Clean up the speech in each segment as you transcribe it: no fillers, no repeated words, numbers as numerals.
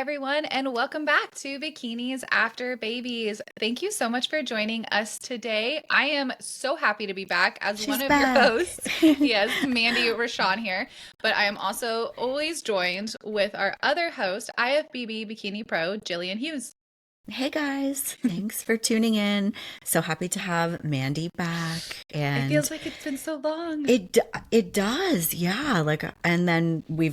everyone, and welcome back to Bikinis After Babies. Thank you so much for joining us today. I am so happy to be back as one She's of your back. hosts. Yes, Mandy Rochon here, but I am also always joined with our other host, IFBB Bikini Pro, Gillian Hughes. Hey guys, thanks for tuning in. So happy to have Mandy back. It And feels like it's been so long. it does, yeah. And then we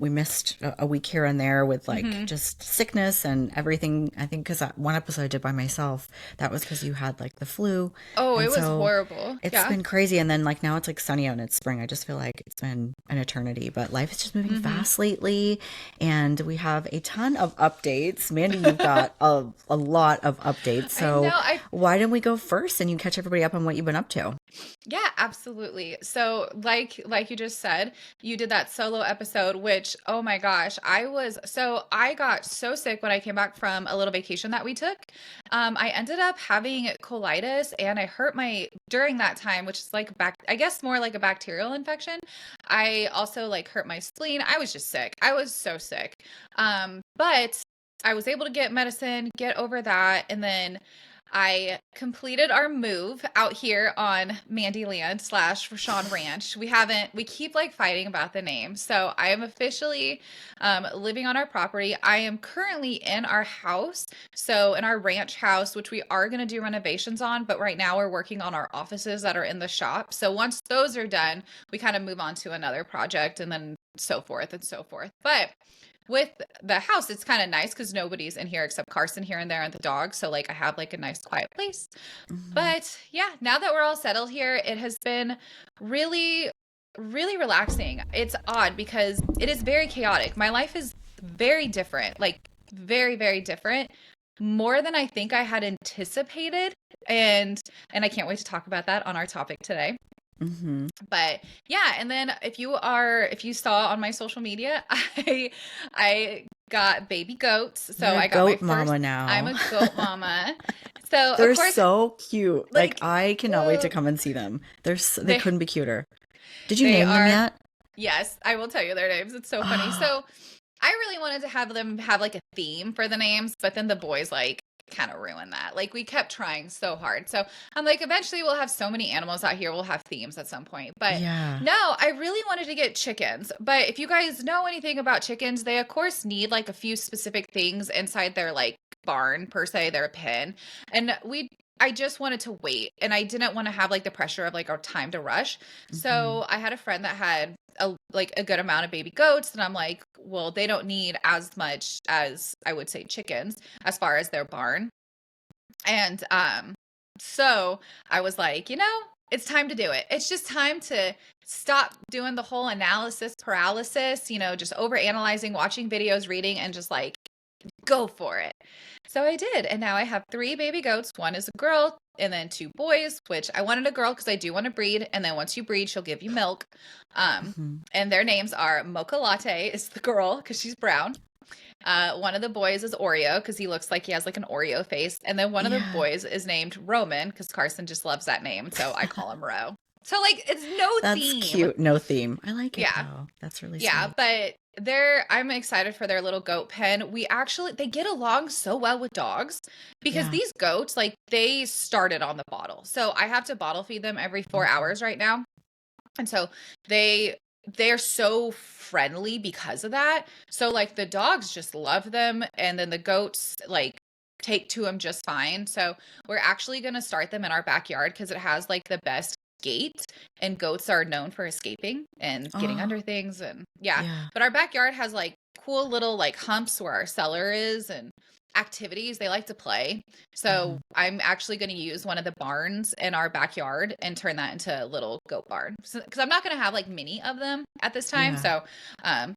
missed a week here and there with like hmm just sickness and everything. I think because one episode I did by myself, that was because you had like the flu, Oh, and it was so horrible. it's Yeah. been crazy. And then like now it's like sunny out and it's spring. I just feel like it's been an eternity, but life is just moving hmm fast lately, and we have a ton of updates. Mandy, you've got a lot of updates. I know. So why don't we go first and you catch everybody up on what you've been up to? Yeah, absolutely. So like you just said, you did that solo episode, which oh my gosh, I got so sick when I came back from a little vacation that we took. I ended up having colitis and I hurt my during that time, which is like back I guess more like a bacterial infection. I also like hurt my spleen. I was just sick. I was so sick. But I was able to get medicine, get over that, and then I completed our move out here on Mandyland slash Rashawn Ranch. We keep like fighting about the name. So I am officially living on our property. I am currently in our house. So in our ranch house, which we are going to do renovations on, but right now we're working on our offices that are in the shop. So once those are done, we kind of move on to another project and then so forth and so forth. But with the house, it's kind of nice because nobody's in here except Carson here and there and the dog. So like I have like a nice quiet place. Mhm. But yeah, now that we're all settled here, it has been really, really relaxing. It's odd because it is very chaotic. My life is very different, like very, very different, more than I think I had anticipated. And I can't wait to talk about that on our topic today. Mhm. But yeah, and then if you saw on my social media, I got baby goats. So You're a I got my goat first mama I'm now. a goat mama. So of They're course, so cute. Like like I cannot wait to uh, come and see them. They they couldn't be cuter. Did you they name them are yet? yes, I will tell you their names. It's so funny. So I really wanted to have them have like a theme for the names, but then the boys like kind of ruined that. Like we kept trying so hard. So I'm like, eventually we'll have so many animals out here, we'll have themes at some point. But Yeah. no, I really wanted to get chickens. But if you guys know anything about chickens, they of course need like a few specific things inside their like barn per se, their pen. And I just wanted to wait and I didn't want to have like the pressure of like our time to rush. Mhm. So I had a friend that had a good amount of baby goats and I'm like, well, they don't need as much as I would say chickens as far as their barn. And so I was like, it's time to do it. It's just time to stop doing the whole analysis paralysis, just over analyzing, watching videos, reading and just like go for it. So I did. And now I have three baby goats. One is a girl and then two boys, which I wanted a girl because I do want to breed. And then once you breed, she'll give you milk. Um, Mhm. and their names are Mocha Latte is the girl because she's brown. One of the boys is Oreo because he looks like he has like an Oreo face. And then one of the Yeah. boys is named Roman because Carson just loves that name. So I call him Ro. So like it's no That's theme. cute. No theme. I like it Yeah. though. That's really Yeah, sweet. but I'm excited for their little goat pen. They get along so well with dogs because Yeah. these goats, like they started on the bottle. So I have to bottle feed them every 4 Mhm. hours right now. And so they they're so friendly because of that. So like the dogs just love them and then the goats like take to them just fine. So we're actually going to start them in our backyard because it has like the best gate and goats are known for escaping and getting Oh, under things and yeah. yeah. But our backyard has like cool little like humps where our cellar is and activities they like to play. So Mhm. I'm actually going to use one of the barns in our backyard and turn that into a little goat barn. Because I'm not going to have like many of them at this time. Yeah. So,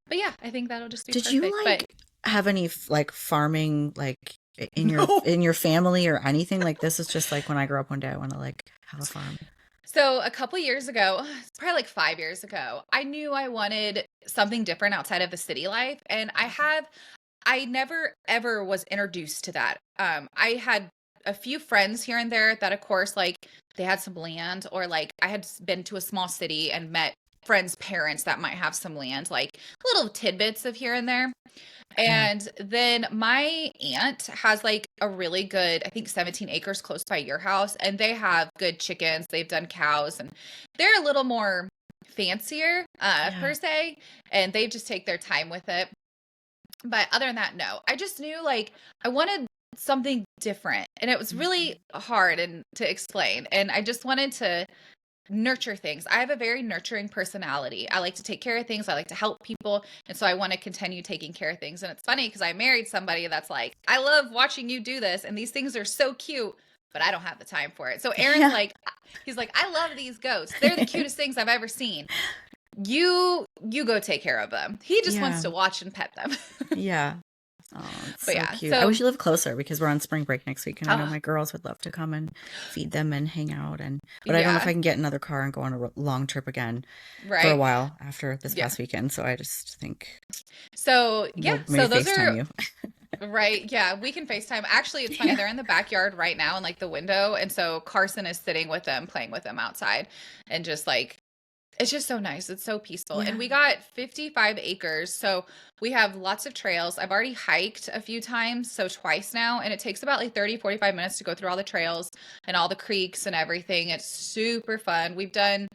but yeah, I think that'll just be Did you perfect. But like have any like farming like in your no. family or anything? Like this is just like when I grow up one day I want to like have a farm. So a couple years ago, it's probably like 5 years ago, I knew I wanted something different outside of the city life. And I never ever was introduced to that. I had a few friends here and there that, of course, like they had some land, or like I had been to a small city and met friends' parents that might have some land, like little tidbits of here and there. Yeah. And then my aunt has like a really good, I think 17 acres close by your house, and they have good chickens. They've done cows, and they're a little more fancier, Yeah. per se, and they just take their time with it. But other than that, no. I just knew like I wanted something different, and it was really hard and to explain. And I just wanted to nurture things. I have a very nurturing personality. I like to take care of things. I like to help people. And so I want to continue taking care of things. And it's funny because I married somebody that's like, I love watching you do this. And these things are so cute, but I don't have the time for it. So Aaron's Yeah. like, he's like, I love these goats. They're the cutest things I've ever seen. You go take care of them. He just wants Yeah. to watch and pet them. Yeah. Oh, it's But so yeah, cute. I so wish you lived closer because we're on spring break next week, and I know uh, my girls would love to come and feed them and hang out. But I don't know if yeah, I can get another car and go on a long trip again for a right. while after this Yeah. past weekend. So I just think So yeah, we'll so maybe those FaceTime are you. right. Yeah, we can FaceTime. Actually, it's funny. Yeah. They're in the backyard right now in like the window. And so Carson is sitting with them, playing with them outside. And just like, it's just so nice. It's so peaceful. And Yeah. we got 55 acres. So we have lots of trails. I've already hiked a few times, so twice now. And it takes about like 30, 45 minutes to go through all the trails and all the creeks and everything. It's super fun. We've done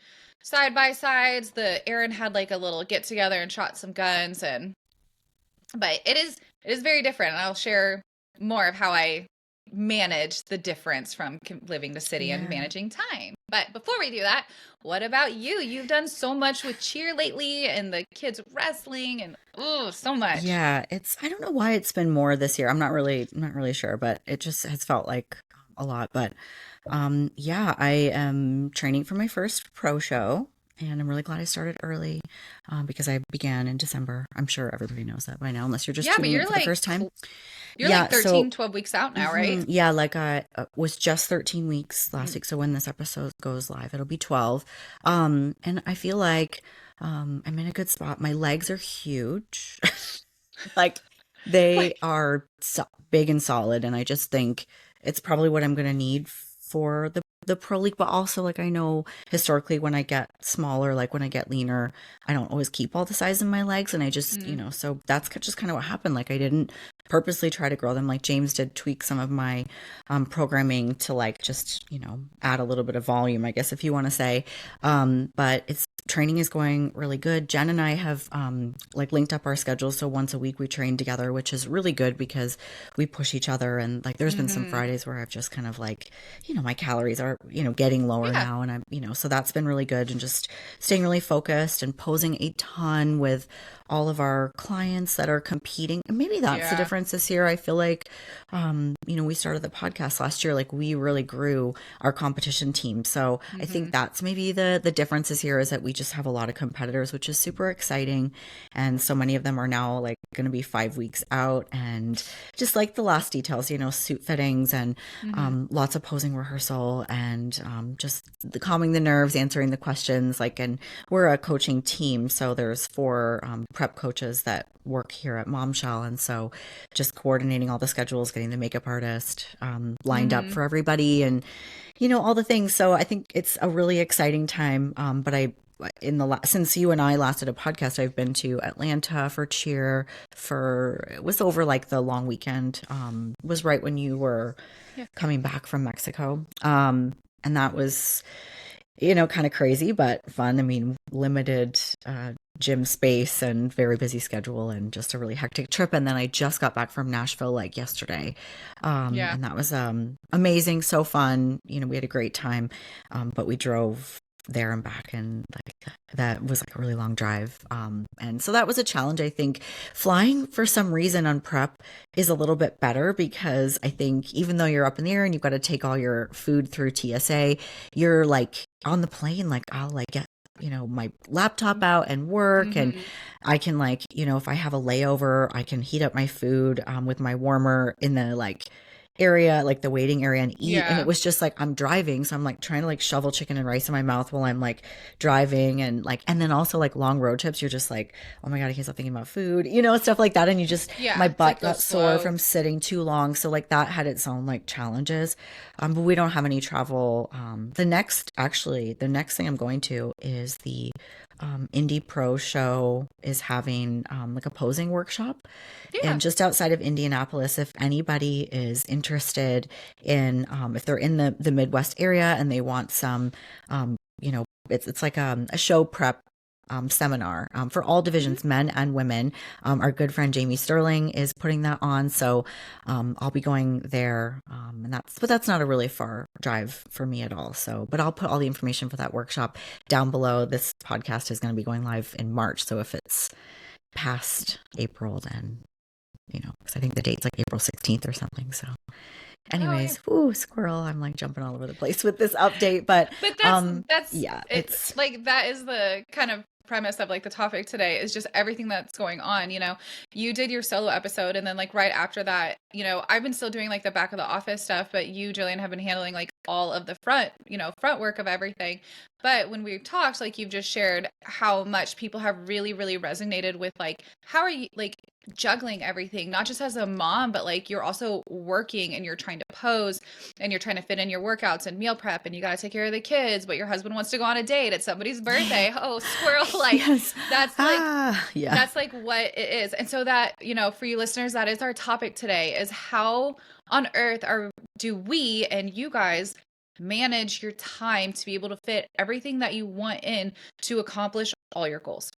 side by sides. Aaron had like a little get together and shot some guns, and but it is very different, and I'll share more of how I manage the difference from living the city and Yeah. managing time. But before we do that, what about you? You've done so much with cheer lately and the kids wrestling and oh, so much. Yeah, I don't know why it's been more this year. I'm not really sure, but it just has felt like a lot. But yeah, I am training for my first pro show, and I'm really glad I started early because I began in December. I'm sure everybody knows that by now, unless you're just Yeah, but tuning in for the first time. you're like Yeah, so 13, 12 weeks out now, right? yeah, like I was just 13 weeks last Mm. week. So when this episode goes live, it'll be 12. And I feel like I'm in a good spot. My legs are huge. Like they Like, are big and solid, and I just think it's probably what I'm going to need for the pro league. But also, like I know historically, when I get smaller, like when I get leaner, I don't always keep all the size in my legs, and I just mm, so that's just kind of what happened. Like I didn't purposely try to grow them. Like James did tweak some of my programming to like just add a little bit of volume, I guess if you want to say. But it's training is going really good. Jen and I have like linked up our schedules, so once a week we train together, which is really good because we push each other. And like there's been some mm-hmm. Fridays where I've just kind of like my calories are getting lower Yeah. now, and I'm so that's been really good, and just staying really focused and posing a ton with all of our clients that are competing. And maybe that's the Yeah. difference this year. I feel like we started the podcast last year, like we really grew our competition team. So I Mm-hmm. think that's maybe the difference this year, is that we just have a lot of competitors, which is super exciting. And so many of them are now like going to be 5 weeks out, and just like the last details, suit fittings and Mm-hmm. lots of posing rehearsal, and just calming the nerves, answering the questions. Like, and we're a coaching team, so there's four prep coaches that work here at Momshell, and so just coordinating all the schedules, getting the makeup artist lined up Mm-hmm. for everybody, and all the things. So I think it's a really exciting time. But since you and I last did a podcast, I've been to Atlanta for cheer. It was over like the long weekend. Was right when you were Yeah. coming back from Mexico. And that was kind of crazy, but fun. I mean, limited gym space and very busy schedule, and just a really hectic trip. And then I just got back from Nashville like yesterday. Yeah. And that was amazing, so fun. We had a great time, but we drove there and back, and like that was like a really long drive. And so that was a challenge. I think flying for some reason on prep is a little bit better, because I think even though you're up in the air and you've got to take all your food through TSA, you're like on the plane, like I'll like get my laptop out and work, and Mm-hmm. I can like if I have a layover, I can heat up my food with my warmer in the like area, like the waiting area, and eat. And it Yeah. was just like I'm driving, so I'm like trying to like shovel chicken and rice in my mouth while I'm like driving. And then also like long road trips, you're just like, oh my god, I can't stop thinking about food, stuff like that. And you just Yeah. my It's like butt go got sore slow. from sitting too long, so like that had its own like challenges. But we don't have any travel. The next thing I'm going to is the Indie Pro Show is having like a posing workshop. Yeah. And just outside of Indianapolis, if anybody is interested in, if they're in the Midwest area and they want some, you know, it's like a show prep seminar for all Mhm. divisions, men and women. Our good friend Jamie Sterling is putting that on, so I'll be going there, and that's not a really far drive for me at all. So, but I'll put all the information for that workshop down below. This podcast is going to be going live in March, so if it's past April, then because I think the date's like April 16th or something. So, Oh yeah. anyways, whoo, squirrel! I'm like jumping all over the place with this update, but But that's yeah, it, it's like that is the kind of premise of like the topic today is just everything that's going on, you know. You did your solo episode and then like right after that, you know, I've been still doing like the back of the office stuff, but you, Jillian, have been handling like all of the front, you know, front work of everything. But when we've talked, like you've just shared how much people have really, really resonated with like how are you like juggling everything, not just as a mom, but like you're also working and you're trying to pose and you're trying to fit in your workouts and meal prep and you got to take care of the kids, but your husband wants to go on a date at somebody's birthday. Oh, squirrel. Like yes, yeah. that's like what it is. And so that, you know, for you listeners, that is our topic today is how on earth do we and you guys manage your time to be able to fit everything that you want in to accomplish all your goals.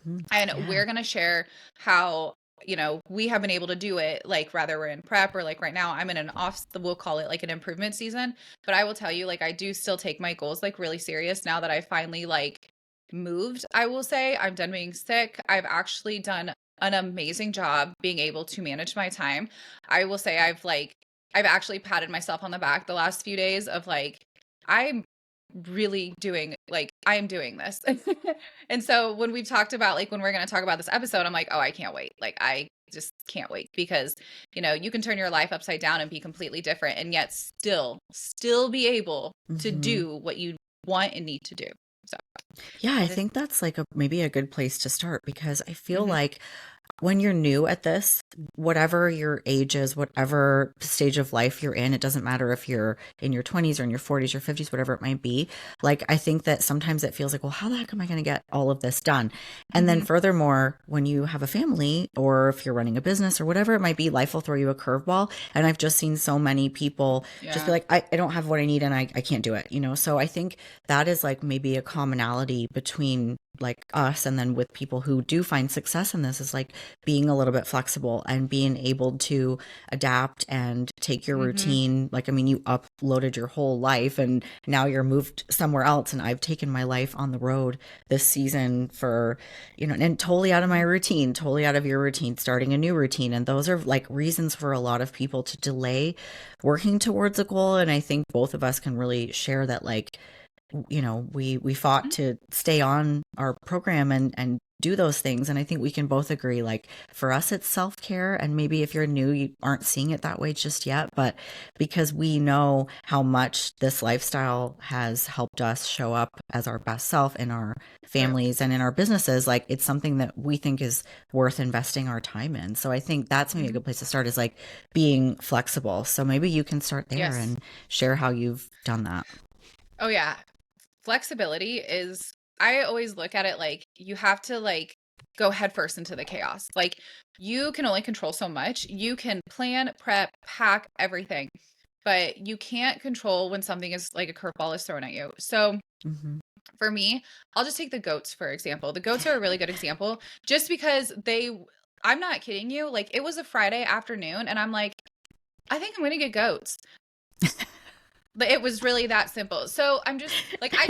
And Yeah. we're going to share how, you know, we have been able to do it, like rather we're in prep or like right now I'm in an off, we'll call it like an improvement season. But I will tell you, like, I do still take my goals like really serious now that I finally like moved. I will say I'm done being sick. I've actually done an amazing job being able to manage my time. I will say I've actually patted myself on the back the last few days of like, I'm really doing like I am doing this. And so when we've talked about like when we're going to talk about this episode, I'm like, "Oh, I can't wait." Like I just can't wait because, you know, you can turn your life upside down and be completely different and yet still be able to Hmm. do what you want and need to do. So, Yeah, I that is think that's like maybe a good place to start because I feel mhm. like when you're new at this, whatever your age is, whatever stage of life you're in, it doesn't matter if you're in your 20s or in your 40s or 50s, whatever it might be. Like, I think that sometimes it feels like, well, how the heck am I going to get all of this done? And then, Mhm. furthermore, when you have a family or if you're running a business or whatever it might be, life will throw you a curveball. And I've just seen so many people just be Yeah. like, I don't have what I need and I can't do it, So I think that is like maybe a commonality between like us and then with people who do find success in this is like being a little bit flexible and being able to adapt and take your Mhm. routine. Like, I mean, you uploaded your whole life and now you're moved somewhere else. And I've taken my life on the road this season for, and totally out of my Mhm. routine, totally out of your routine, starting a new routine. And those are like reasons for a lot of people to delay working towards a goal. And I think both of us can really share that, like, we fought Mhm. to stay on our program and do those things. And I think we can both agree, like, for us, it's self-care. And maybe if you're new, you aren't seeing it that way just yet. But because we know how much this lifestyle has helped us show up as our best self in our True. families and in our businesses, like, it's something that we think is worth investing our time in. So I think that's maybe a Mhm. good place to start, is like being flexible. So maybe you can start there Yes. and share how you've done that. Oh yeah. Flexibility is I always look at it like you have to like go headfirst into the chaos. Like you can only control so much. You can plan, prep, pack everything, but you can't control when something is like a curveball is thrown at you. So Hmm. for me, I'll just take the goats for example. The goats are a really good example just because I'm not kidding you. Like it was a Friday afternoon and I'm like, I think I'm going to get goats. But it was really that simple. So I'm just like I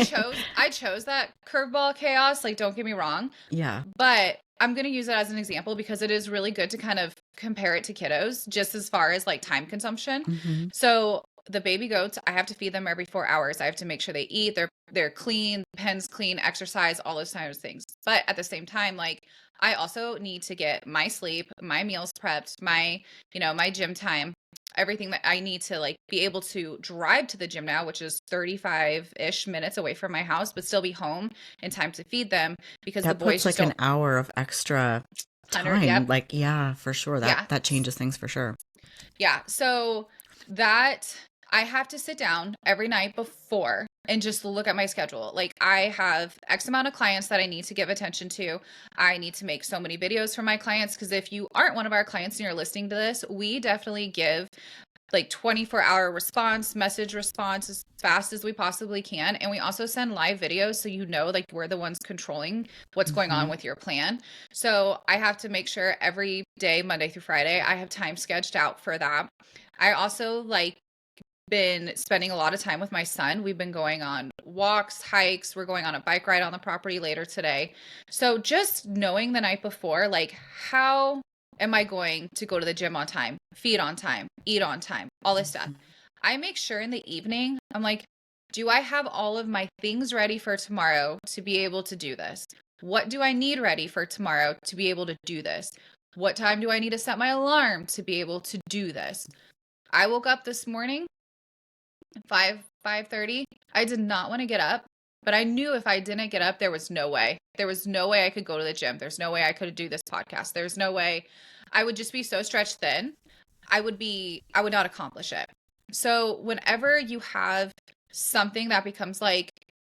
chose that curveball chaos, like don't get me wrong, Yeah. but I'm going to use it as an example because it is really good to kind of compare it to kiddos just as far as like time consumption. Hmm. So the baby goats, I have to feed them every 4 hours. I have to make sure they eat, they're clean, pens clean, exercise, all those kinds of things. But at the same time, like I also need to get my sleep, my meals prepped, my gym time, everything that I need to like be able to drive to the gym now, which is 35-ish minutes away from my house, but still be home in time to feed them because the That boys puts just like an don't. hour of extra 100. time. Yep. Like, yeah, for sure. That Yeah. that changes things for sure. Yeah. So that I have to sit down every night before and just look at my schedule. Like, I have X amount of clients that I need to give attention to. I need to make so many videos for my clients, because if you aren't one of our clients and you're listening to this, we definitely give like 24-hour response, message response as fast as we possibly can. And we also send live videos, so you know, like, we're the ones controlling what's going on Hmm. with your plan. So I have to make sure every day, Monday through Friday, I have time sketched out for that. I also like been spending a lot of time with my son. We've been going on walks, hikes. We're going on a bike ride on the property later today. So just knowing the night before, like, how am I going to go to the gym on time, feed on time, eat on time, all this stuff. I make sure in the evening, I'm like, do I have all of my things ready for tomorrow to be able to do this? What do I need ready for tomorrow to be able to do this? What time do I need to set my alarm to be able to do this? I woke up this morning 5:30. I did not want to get up, but I knew if I didn't get up, there was no way. There was no way I could go to the gym. There's no way I could do this podcast. There's no way. I would just be so stretched thin. I would not accomplish it. So whenever you have something that becomes like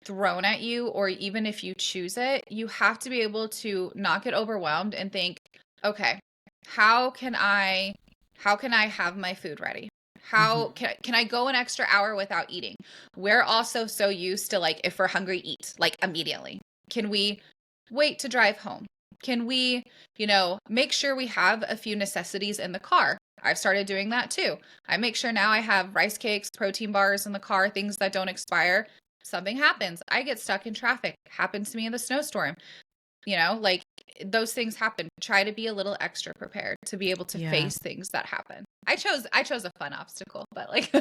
thrown at you, or even if you choose it, you have to be able to not get overwhelmed and think, okay, how can I have my food ready? How Hmm. can I go an extra hour without eating? We're also so used to, like, if we're hungry, eat like immediately. Can we wait to drive home? Can we, make sure we have a few necessities in the car? I've started doing that too. I make sure now I have rice cakes, protein bars in the car, things that don't expire. Something happens. I get stuck in traffic. Happens to me in the snowstorm. Like, those things happen. Try to be a little extra prepared to be able to Yeah. face things that happen. I chose a fun obstacle, but like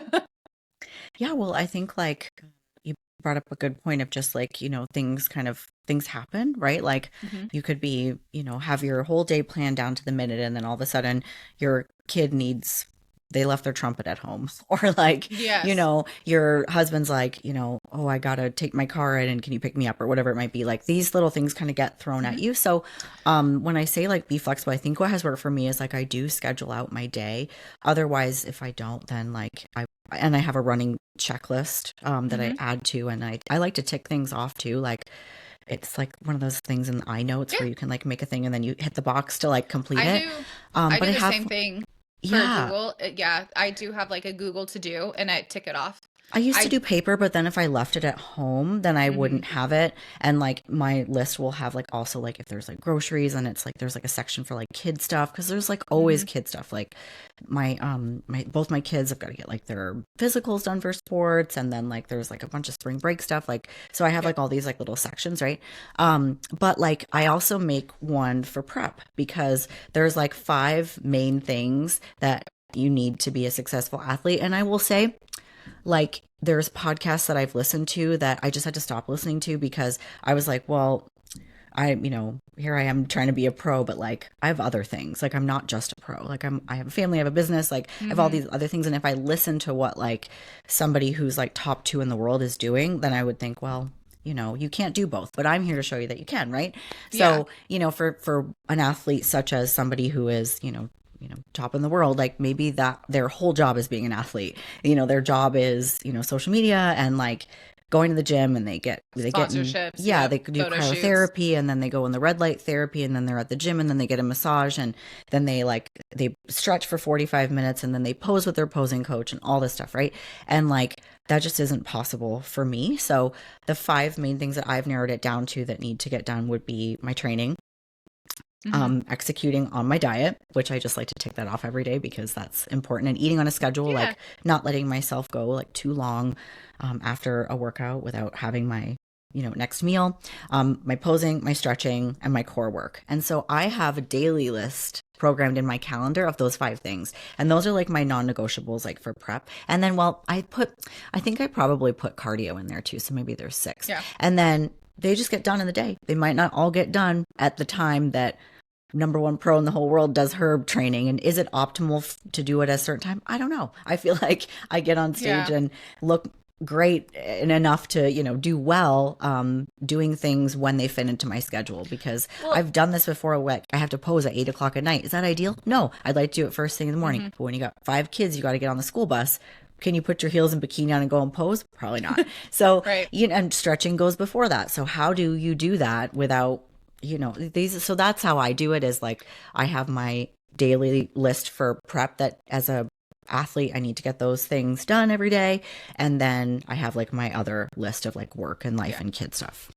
Yeah, well, I think like you brought up a good point of just like, things happen, right? Like Mhm. you could be, have your whole day planned down to the minute and then all of a sudden your kid needs they left their trumpet at home or like, Yes. your husband's like, oh, I gotta take my car in and can you pick me up or whatever it might be. Like these little things kind of get thrown at Mhm. you. So when I say like be flexible, I think what has worked for me is like I do schedule out my day. Otherwise, if I don't, then like I have a running checklist that I Mhm. add to, and I like to tick things off too. Like it's like one of those things in iNotes Yeah. where you can like make a thing and then you hit the box to like complete I it. do I But do I the same have, thing for yeah, Google. Yeah, I do have like a Google to do, and I tick it off. I used to I do paper, but then if I left it at home, then I Mhm. wouldn't have it. And like my list will have like also like if there's like groceries and it's like there's like a section for like kid stuff because there's like always Mhm. kid stuff. Like my both my kids have got to get like their physicals done for sports and then like there's like a bunch of spring break stuff. Like so I have Yep. like all these like little sections, right? But like I also make one for prep because there's like five main things that you need to be a successful athlete. And I will say like there's podcasts that I've listened to that I just had to stop listening to because I was like, well, here I am trying to be a pro, but like I have other things. Like I'm not just a pro. Like I have a family, I have a business, like I have all Mhm. these other things. And if I listen to what like somebody who's like top two in the world is doing, then I would think, well, you can't do both, but I'm here to show you that you can, right? Yeah. So, for an athlete such as somebody who is, top in the world, like maybe that their whole job is being an athlete. Their job is, social media and like going to the gym and they get in Sponsorships, yeah, yep. they could do Photo shoots. cryotherapy and then they go in the red light therapy and then they're at the gym and then they get a massage and then they stretch for 45 minutes and then they pose with their posing coach and all this stuff, right? And like that just isn't possible for me. So the five main things that I've narrowed it down to that need to get done would be my training, Mhm. executing on my diet, which I just like to tick that off every day because that's important, and eating on a schedule, Yeah. like not letting myself go like too long after a workout without having my next meal, my posing, my stretching, and my core work. And so I have a daily list programmed in my calendar of those five things, and those are like my non-negotiables like for prep. And then I think I probably put cardio in there too, so maybe there's six. Yeah. And then they just get done in the day. They might not all get done at the time that number one pro in the whole world does her training. And is it optimal to do it at a certain time? I don't know. I feel like I get on stage Yeah. and look great and enough to do well doing things when they fit into my schedule because Well, I've done this before. Like I have to pose at 8 o'clock at night. Is that ideal? No, I'd like to do it first thing in the morning. mhm. But when you got five kids you got to get on the school bus, can you put your heels and bikini on and go and pose? Probably not. So, Right. and stretching goes before that. So how do you do that without, these, so that's how I do it, is like I have my daily list for prep that as a athlete I need to get those things done every day, and then I have like my other list of like work and life Yeah. and kid stuff.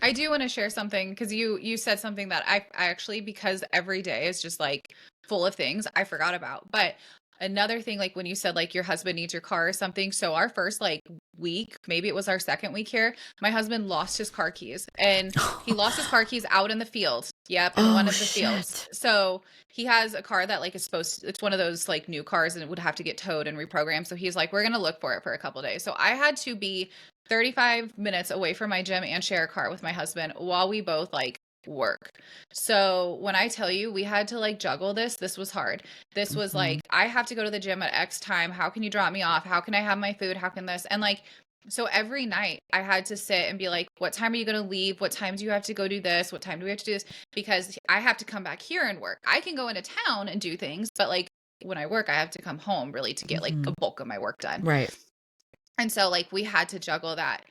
I do want to share something because you said something that I actually, because every day is just like full of things I forgot about. But another thing, like when you said like your husband needs your car or something. So our first like week, maybe it was our second week here, my husband lost his car keys, and he lost his car keys out in the field. Yep, in one Oh of the fields. shit. So he has a car that like is supposed to, it's one of those like new cars, and it would have to get towed and reprogrammed. So he's like, we're gonna look for it for a couple days. So I had to be 35 minutes away from my gym and share a car with my husband while we both like work. So when I tell you we had to like juggle this was hard. This was Hmm. like, I have to go to the gym at X time. How can you drop me off? How can I have my food? How can this? And like, so every night I had to sit and be like, what time are you going to leave? What time do you have to go do this? What time do we have to do this? Because I have to come back here and work. I can go into town and do things, but like when I work, I have to come home really to get like Hmm. a bulk of my work done. Right. And so like we had to juggle that.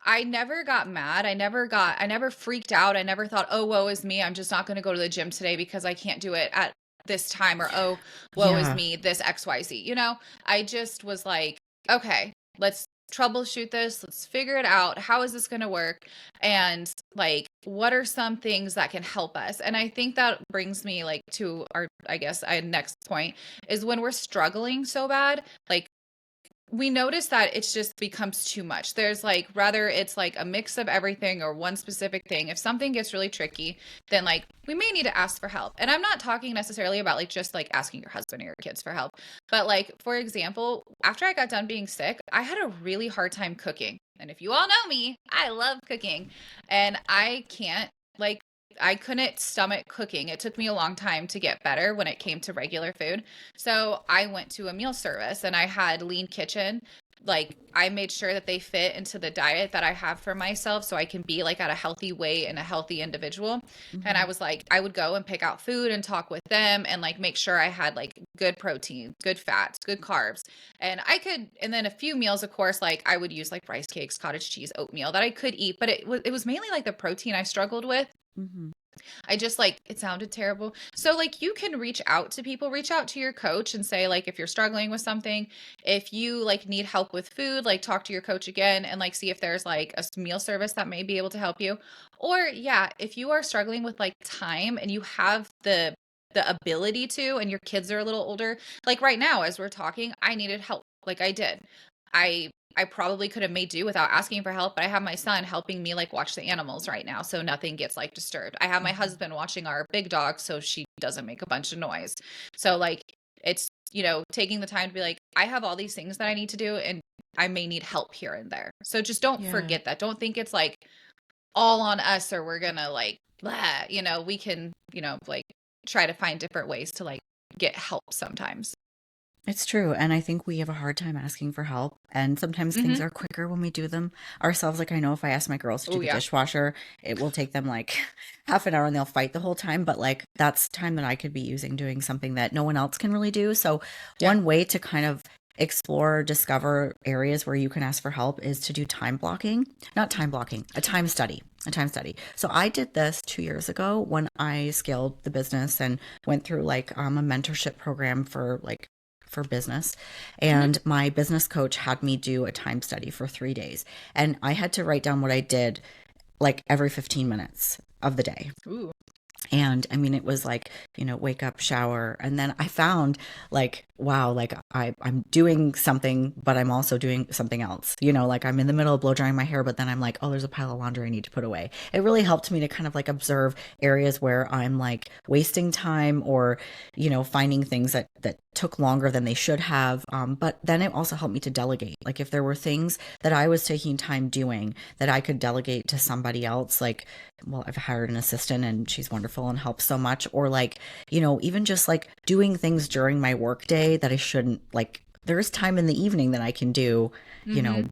I never got mad. I never freaked out. I never thought, oh, woe is me. I'm just not going to go to the gym today because I can't do it at this time, or, oh, woe is Yeah. me, this XYZ. I just was like, okay, let's troubleshoot this. Let's figure it out. How is this going to work? And like, what are some things that can help us? And I think that brings me like to our, I guess, next point is when we're struggling so bad, like, we notice that it's just becomes too much. There's like, rather it's like a mix of everything or one specific thing. If something gets really tricky, then like we may need to ask for help. And I'm not talking necessarily about like just like asking your husband or your kids for help. But like, for example, after I got done being sick, I had a really hard time cooking. And if you all know me, I love cooking. And I couldn't stomach cooking. It took me a long time to get better when it came to regular food. So I went to a meal service and I had Lean Kitchen. Like I made sure that they fit into the diet that I have for myself so I can be like at a healthy weight and a healthy individual. And I Hmm. was like, I would go and pick out food and talk with them and like make sure I had like good protein, good fats, good carbs. And then a few meals, of course, like I would use like rice cakes, cottage cheese, oatmeal that I could eat, but it was mainly like the protein I struggled with. Hmm. I just like, it sounded terrible. So like you can reach out to people, reach out to your coach and say like if you're struggling with something, if you like need help with food, like talk to your coach again and like see if there's like a meal service that may be able to help you. Or yeah, if you are struggling with like time and you have the ability to, and your kids are a little older, like right now as we're talking, I needed help. Like I did. I probably could have made do without asking for help, but I have my son helping me like watch the animals right now so nothing gets like disturbed. I have my Hmm. husband watching our big dog so she doesn't make a bunch of noise. So like it's, taking the time to be like, I have all these things that I need to do and I may need help here and there. So just don't Yeah. forget that. Don't think it's like all on us or we're gonna like blah, we can, like try to find different ways to like get help sometimes. It's true. And I think we have a hard time asking for help. And sometimes things Mm-hmm. are quicker when we do them ourselves. Like I know if I ask my girls to do Oh the yeah. dishwasher, it will take them like half an hour and they'll fight the whole time. But like that's time that I could be using doing something that no one else can really do. So Yeah. one way to kind of explore, discover areas where you can ask for help is to do time blocking. Not time blocking, a time study. A time study. So I did this 2 years ago when I scaled the business and went through like a mentorship program for business. Mm-hmm. And my business coach had me do a time study for 3 days. And I had to write down what I did like every 15 minutes of the day. Ooh. And I mean, it was like, wake up, shower. And then I found like, wow, like I'm doing something, but I'm also doing something else. Like I'm in the middle of blow drying my hair, but then I'm like, oh, there's a pile of laundry I need to put away. It really helped me to kind of like observe areas where I'm like wasting time or, finding things that took longer than they should have. But then it also helped me to delegate. Like if there were things that I was taking time doing that I could delegate to somebody else, like, well, I've hired an assistant and she's wonderful and helps so much. Or like, even just like doing things during my work day that I shouldn't, like, there's time in the evening that I can do, you Mm-hmm. know,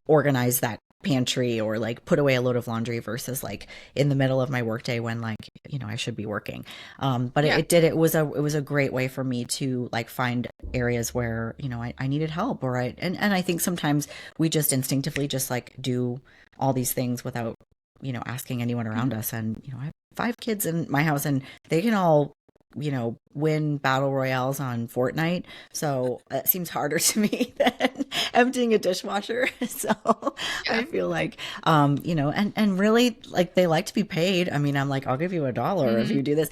organize that pantry or like put away a load of laundry versus like in the middle of my workday when like, I should be working. But Yeah. it was a great way for me to like find areas where, I needed help, or and I think sometimes we just instinctively just like do all these things without, asking anyone Mhm. around us. And, I have 5 kids in my house and they can all, win battle royales on Fortnite. So it seems harder to me than emptying a dishwasher. So Yeah. I feel like, and really like they like to be paid. I mean, I'm like, I'll give you $1 if Mhm. you do this,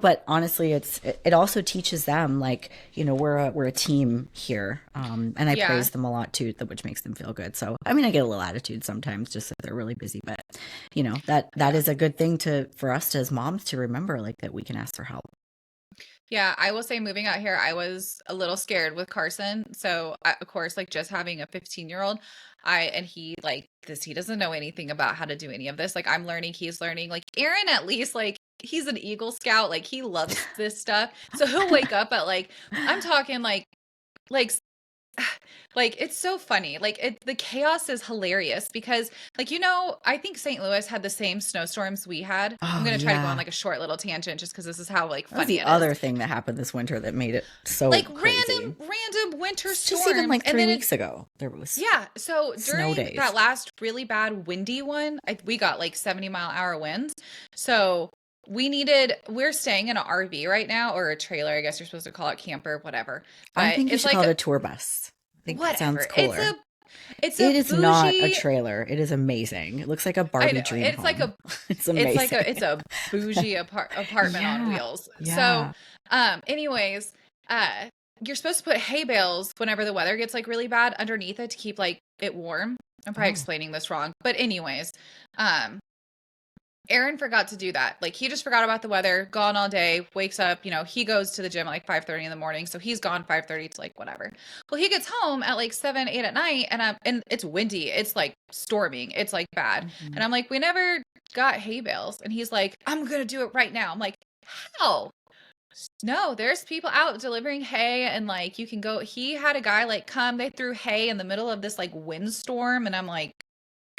but honestly, it also teaches them like, we're a team here. And I Yeah. praise them a lot too, which makes them feel good. So, I mean, I get a little attitude sometimes just if they're really busy, but that Yeah. is a good thing for us as moms to remember, like that we can ask for help. Yeah, I will say moving out here, I was a little scared with Carson. So, of course, like just having a 15-year-old, and he like this, he doesn't know anything about how to do any of this. Like I'm learning, he's learning. Like Aaron, at least, like he's an Eagle Scout, like he loves this stuff. So he'll wake up at like, I'm talking like like it's so funny. Like the chaos is hilarious because like I think St. Louis had the same snowstorms we had. I'm Oh going to try to go on yeah. like a short little tangent just cuz this is how like That was funny the it is. other thing that happened this winter that made it so Like crazy. random winter Just even storms like and 3 then it weeks ago, there was yeah, so snow during days. that last really bad windy one, we got like 70-mile-hour winds. So we're staying in an RV right now, or a trailer, I guess you're supposed to call it, camper, whatever. I But think you it's should like call it a tour bus. I think it sounds whatever. cooler. It's a It is not a bougie. trailer. It is amazing. It looks like a I Barbie know. dream home. It's amazing. It's a bougie apartment on Yeah. wheels. So, Yeah. anyways, uh you're supposed to put hay bales whenever the weather gets like really bad underneath it to keep like it warm. I'm probably Oh. explaining this wrong. But anyways, um Aaron forgot to do that. Like he just forgot about the weather, gone all day, wakes up, he goes to the gym at like 5:30 in the morning. So he's gone 5:30 to like whatever. Well, he gets home at like 7, 8 at night and it's windy. It's like storming. It's like bad. Mhm. And I'm like, we never got hay bales. And he's like, I'm gonna do it right now. I'm like, how? No, there's people out delivering hay and like you can go. He had a guy like come, they threw hay in the middle of this like windstorm, and I'm like,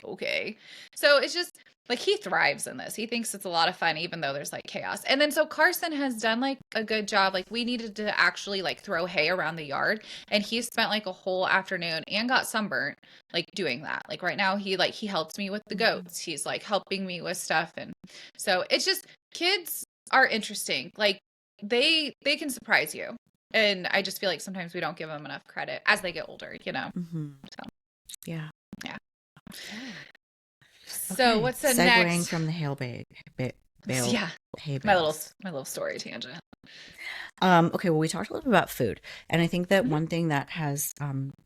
okay. So it's just like he thrives in this. He thinks it's a lot of fun, even though there's like chaos. And then so Carson has done like a good job. Like we needed to actually like throw hay around the yard, and he spent like a whole afternoon and got sunburnt like doing that. Like right now, he helps me with the Mhm. goats. He's like helping me with stuff, and so it's just kids are interesting. Like they can surprise you. And I just feel like sometimes we don't give them enough credit as they get older. Mhm. So, Yeah. yeah. Okay. So Okay. what's the Segueing next? from the bale Yeah, hay my little bales. my little story tangent. Okay, well, we talked a little bit about food, and I think that Mhm. one thing that has,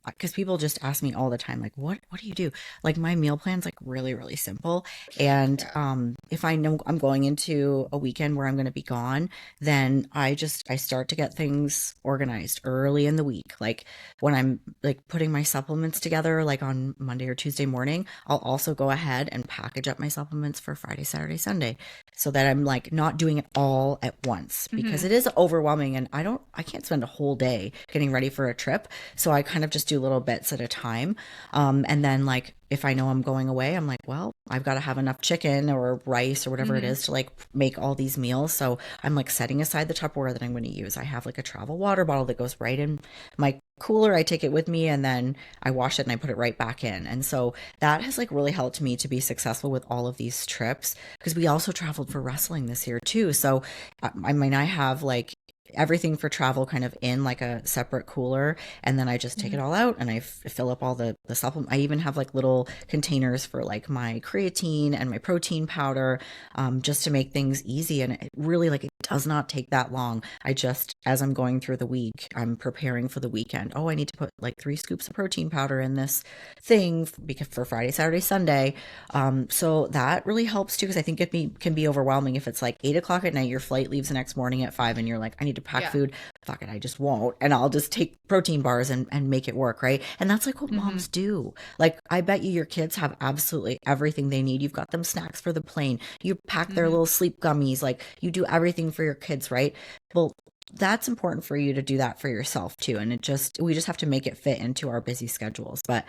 because people just ask me all the time, like, what do you do? Like, my meal plan's like really, really simple, and Yeah. if I know I'm going into a weekend where I'm going to be gone, then I start to get things organized early in the week. Like when I'm like putting my supplements together, like on Monday or Tuesday morning, I'll also go ahead and package up my supplements for Friday, Saturday, Sunday so that I'm like not doing it all at once because Mhm. it is overwhelming and I can't spend a whole day getting ready for a trip. So I kind of just do little bits at a time. And then like if I know I'm going away, I'm like, well, I've got to have enough chicken or rice or whatever it Mhm. is to like make all these meals. So I'm like setting aside the Tupperware that I'm going to use. I have like a travel water bottle that goes right in my cooler. I take it with me and then I wash it and I put it right back in. And so that has like really helped me to be successful with all of these trips because we also traveled for wrestling this year too. So I mean, I have like everything for travel kind of in like a separate cooler and then I just take it Mhm. all out and I fill up all the supplement. I even have like little containers for like my creatine and my protein powder, just to make things easy. And it really like it does not take that long. I just, as I'm going through the week, I'm preparing for the weekend. Oh, I need to put like 3 scoops of protein powder in this thing because for Friday, Saturday, Sunday. So that really helps too, because I think can be overwhelming if it's like 8 o'clock at night, your flight leaves the next morning at 5 and you're like, I need to pack Yeah. food. Fuck it, I just won't. And I'll just take protein bars and make it work, right? And that's like what Mhm. moms do. Like I bet you your kids have absolutely everything they need. You've got them snacks for the plane. You pack their Mhm. little sleep gummies, like you do everything for your kids, right? Well, that's important for you to do that for yourself too. And we just have to make it fit into our busy schedules. But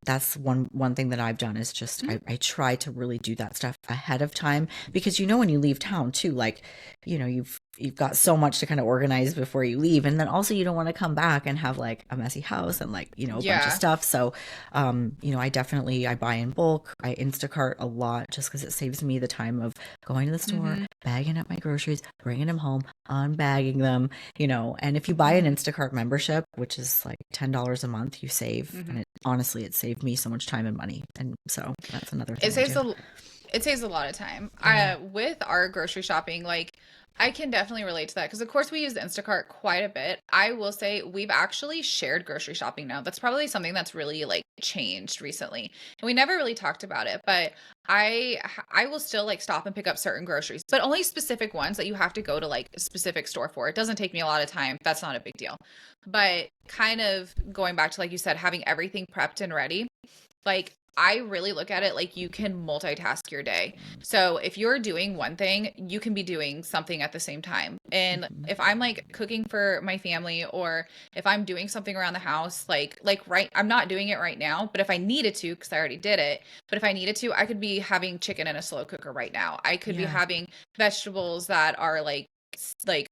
that's one thing that I've done is just Mhm. I try to really do that stuff ahead of time, because when you leave town too, like, you've got so much to kind of organize before you leave, and then also you don't want to come back and have like a messy house and like, a bunch of Yeah. stuff. So I buy in bulk. I Instacart a lot just because it saves me the time of going to the store, Hmm. bagging up my groceries, bringing them home, unbagging them, and if you buy an Hmm. Instacart membership, which is like $10 a month, you save, and Hmm. it honestly, it saved me so much time and money. And so that's another It thing I saves do. a lot of time. Yeah. With our grocery shopping, like I can definitely relate to that because of course we use Instacart quite a bit. I will say we've actually shared grocery shopping now. That's probably something that's really like changed recently. And we never really talked about it, but I will still like stop and pick up certain groceries, but only specific ones that you have to go to like a specific store for. It doesn't take me a lot of time. That's not a big deal. But kind of going back to like you said, having everything prepped and ready, like I really look at it like you can multitask your day. So if you're doing one thing, you can be doing something at the same time. And Mhm. if I'm like cooking for my family or if I'm doing something around the house, like right, I'm not doing it right now, but if I needed to, because I already did it, but if I needed to, I could be having chicken in a slow cooker right now. I could be Yeah. having vegetables that are like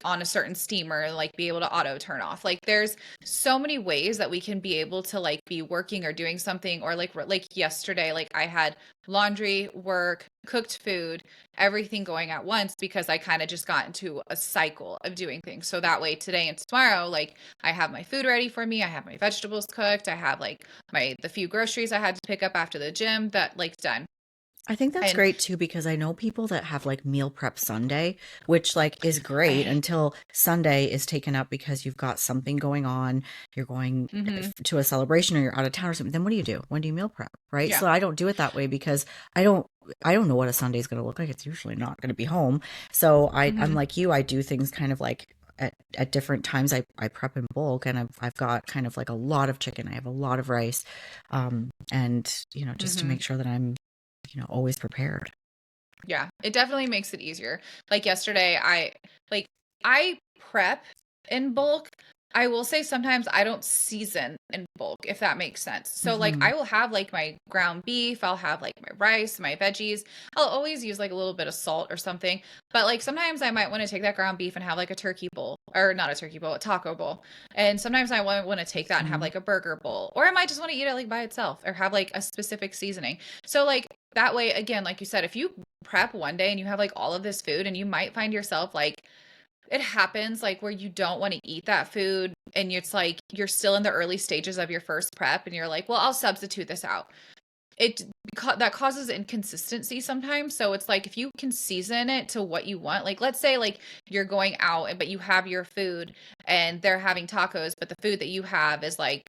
on a certain steamer, like be able to auto turn off. Like there's so many ways that we can be able to like be working or doing something, or like yesterday, like I had laundry, work, cooked food, everything going at once because I kind of just got into a cycle of doing things. So that way today and tomorrow, like I have my food ready for me, I have my vegetables cooked, I have like the few groceries I had to pick up after the gym that like done. I think that's And great too, because I know people that have like meal prep Sunday, which like is great I until Sunday is taken up because you've got something going on, you're going mhm, to a celebration or you're out of town or something. Then what do you do? When do you meal prep, right? yeah. So I don't do it that way because I don't I don't know what a Sunday is going to look like. It's usually not going to be home. So I'm Mhm. like you, I do things kind of like at different times. I prep in bulk, and I've got kind of like a lot of chicken. I have a lot of rice. And just to Mhm. make sure that I'm always prepared. Yeah, it definitely makes it easier. Like yesterday, like I prep in bulk. I will say sometimes I don't season in bulk, if that makes sense. So like Mhm. I will have like my ground beef, I'll have like my rice, my veggies. I'll always use like a little bit of salt or something. But like sometimes I might want to take that ground beef and have like a turkey bowl, or not a turkey bowl, a taco bowl. And sometimes I want to take that and have Mhm. like a burger bowl, or I might just want to eat it like by itself or have like a specific seasoning. So like that way, again, like you said, if you prep one day and you have like all of this food and you might find yourself like it happens like where you don't want to eat that food and it's like you're still in the early stages of your first prep and you're like, well, I'll substitute this out. It that causes inconsistency sometimes. So it's like if you can season it to what you want, like let's say like you're going out but you have your food and they're having tacos, but the food that you have is like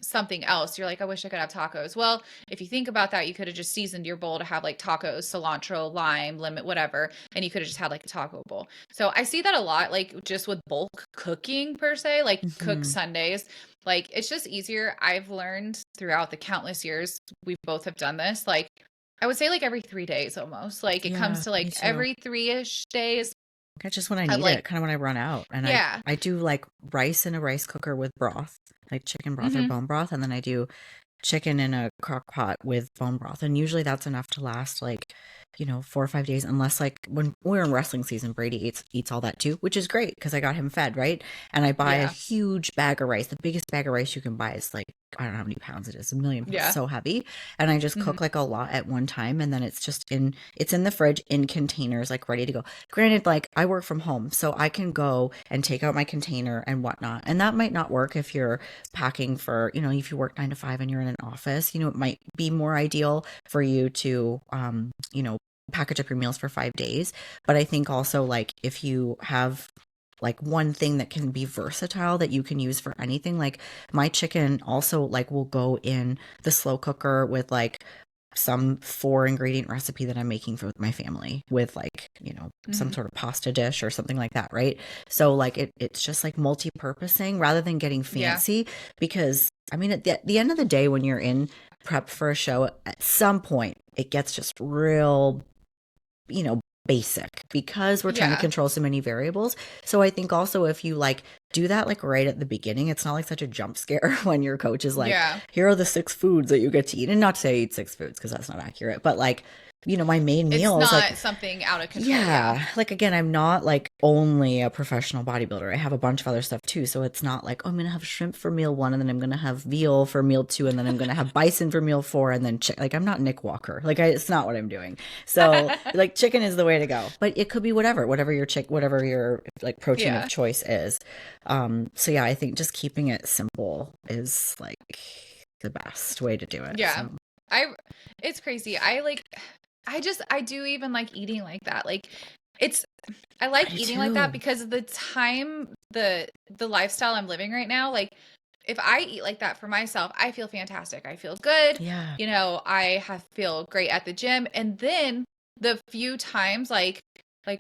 something else. You're like, I wish I could have tacos. Well, if you think about that, you could have just seasoned your bowl to have like tacos, cilantro, lime, lemon, whatever, and you could have just had like a taco bowl. So I see that a lot, like just with bulk cooking per se, like cook Mhm. Sundays. Like it's just easier. I've learned throughout the countless years we both have done this. Like I would say like every 3 days almost. Like it comes Yeah, to me like too. every 3-ish days. That's just when I I'd need like, it, kind of when I run out. And yeah. I do like rice in a rice cooker with broth, like chicken broth or Mm-hmm. bone broth, and then I do chicken in a crock pot with bone broth. And usually that's enough to last like, 4 or 5 days, unless like when we're in wrestling season, Brady eats all that too, which is great because I got him fed, right? And I buy a Yeah. huge bag of rice. The biggest bag of rice you can buy is like, I don't know how many pounds it is, a million pounds, Yeah. so heavy. And I just Mm-hmm. cook like a lot at one time, and then it's in the fridge in containers, like ready to go. Granted, like I work from home, so I can go and take out my container and whatnot. And that might not work if you're packing for, if you work 9 to 5 and you're in an office, it might be more ideal for you to, package up your meals for 5 days. But I think also like if you have like one thing that can be versatile that you can use for anything, like my chicken also like will go in the slow cooker with like some 4 ingredient recipe that I'm making for my family with like, some Mm-hmm. sort of pasta dish or something like that, right? So like it's just like multi-purposing rather than getting Yeah. fancy, because I mean at the end of the day when you're in prep for a show, at some point it gets just real, you know, basic because we're trying to Yeah. control so many variables. So I think also if you like do that like right at the beginning, it's not like such a jump scare when your coach is like, Yeah. here are the 6 foods that you get to eat. And not to say I eat 6 foods because that's not accurate, but like, my main It's meals, like, not something out of control. Yeah. yeah, like again, I'm not like only a professional bodybuilder. I have a bunch of other stuff too. So it's not like, oh, I'm gonna have shrimp for meal 1 and then I'm gonna have veal for meal 2 and then I'm gonna have bison for meal 4 and then like I'm not Nick Walker. Like it's not what I'm doing. So like chicken is the way to go. But it could be whatever your like protein of Yeah. choice is. So yeah, I think just keeping it simple is like the best way to do it. Yeah. So I it's crazy. I do even like eating like that. Like it's I I like do eating like that too. because of the time the lifestyle I'm living right now. Like if I eat like that for myself, I feel fantastic. I feel good. Yeah. I have feel great at the gym. And then the few times like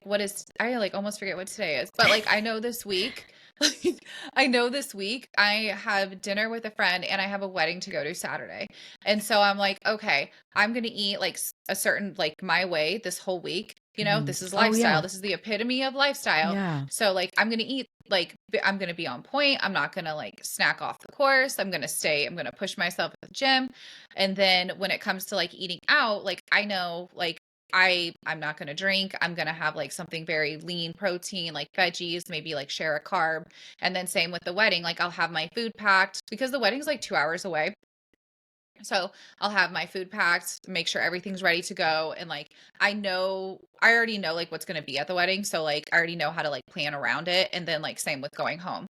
what is I like almost forget what today is. But like I know this week like I know this week I have dinner with a friend and I have a wedding to go to Saturday. And so I'm like, okay, I'm going to eat like a certain like my way this whole week. Mhm. This is Oh lifestyle. yeah. This is the epitome of lifestyle. Yeah. So like I'm going to eat like I'm going to be on point. I'm not going to like snack off the course. I'm going to push myself at the gym. And then when it comes to like eating out, like I know like I'm not going to drink. I'm going to have like something very lean protein, like veggies, maybe like share a carb. And then same with the wedding, like I'll have my food packed because the wedding's like 2 hours away. So I'll have my food packed, make sure everything's ready to go. And like, I already know like what's going to be at the wedding. So like, I already know how to like plan around it. And then like, same with going home.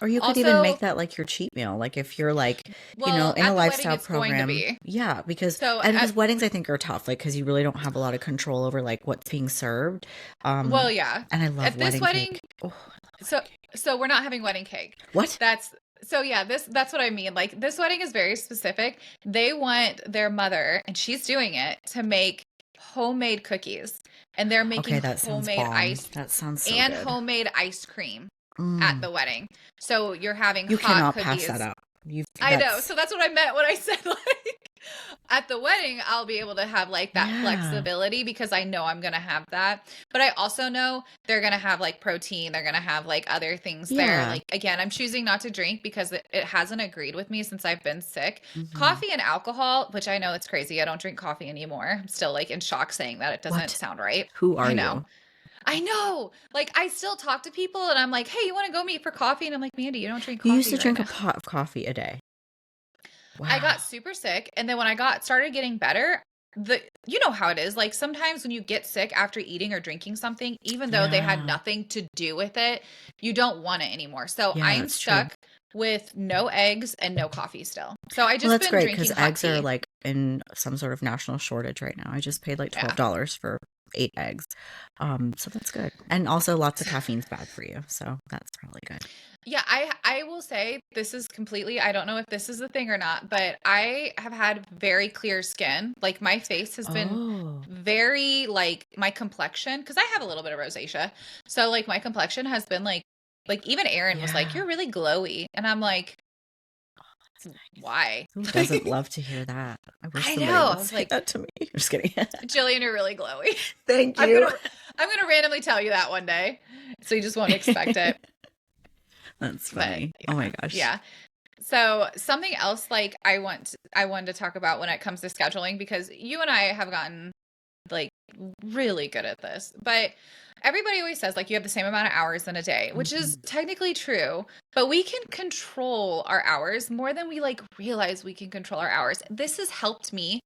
Or you could even Also, make that like your cheat meal. Like if you're like, well, in a at the wedding, lifestyle it's going to program. be. Yeah, because So and at, because weddings I think are tough, like because you really don't have a lot of control over like what's being served. well, yeah, And I love at this wedding cake. wedding, Oh, I love so, wedding cake. so we're not having wedding cake. What? That's so yeah, that's what I mean. Like this wedding is very specific. They want their mother, and she's doing it, to make homemade cookies. And they're Okay, making that sounds homemade bomb. ice That sounds so and good. homemade ice cream at Mm. the wedding. So you're having You hot cannot pass that cookies. up. You've I know. that's So that's what I meant when I said like at the wedding, I'll be able to have like that yeah. flexibility because I know I'm going to have that. But I also know they're going to have like protein. They're going to have like other things there. Yeah. Like, again, I'm choosing not to drink because it hasn't agreed with me since I've been sick. Hmm. Coffee and alcohol, which I know it's crazy. I don't drink coffee anymore. I'm still like in shock saying that it doesn't What? sound right. Who are I know. you? I know. Like, I still talk to people and I'm like, hey, you want to go meet for coffee? And I'm like, Mandy, you don't drink You used coffee to right drink a now. pot of coffee a day. I got Wow. super sick, and then when I got started getting better, the you know how it is. Like sometimes when you get sick after eating or drinking something, even though they had Yeah. nothing to do with it, you don't want it anymore. So Yeah, I'm that's true. stuck with no eggs and no coffee still. So I Well, just that's been great because drinking hot eggs are tea. like in some sort of national shortage right now. I just paid like Yeah. $12 for 8 eggs. So that's good. And also lots of caffeine's bad for you. So that's probably good. Yeah, I will say this is completely, I don't know if this is a thing or not, but I have had very clear skin. Like my face has been Oh, very like my complexion, because I have a little bit of rosacea. So like my complexion has been like even Aaron was like, yeah. "You're really glowy." And I'm like, That's nice. "Why?" Who doesn't love to hear that? I wish I somebody know. would I was say like, that to me. I'm just kidding. "Jillian, you're really glowy." Thank I'm you. gonna I'm gonna randomly tell you that one day. So you just won't expect it. That's But funny. Oh yeah. my gosh. Yeah. So something else like I wanted to talk about when it comes to scheduling, because you and I have gotten like really good at this. But everybody always says like you have the same amount of hours in a day, which is Mhm. technically true, but we can control our hours more than we like realize we can control our hours. This has helped me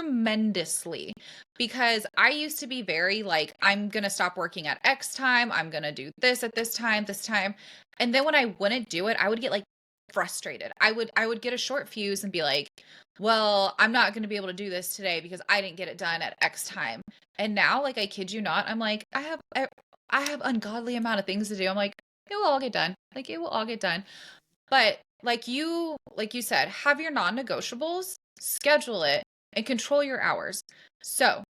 tremendously because I used to be very like I'm going to stop working at X time, I'm going to do this at this time. And then when I wouldn't do it, I would get like frustrated. I would get a short fuse and be like, well, I'm not going to be able to do this today because I didn't get it done at X time. And now, like, I kid you not, I'm like, I have ungodly amount of things to do. I'm like, it will all get done. Like, it will all get done. But like you said, have your non-negotiables, schedule it, and control your hours. So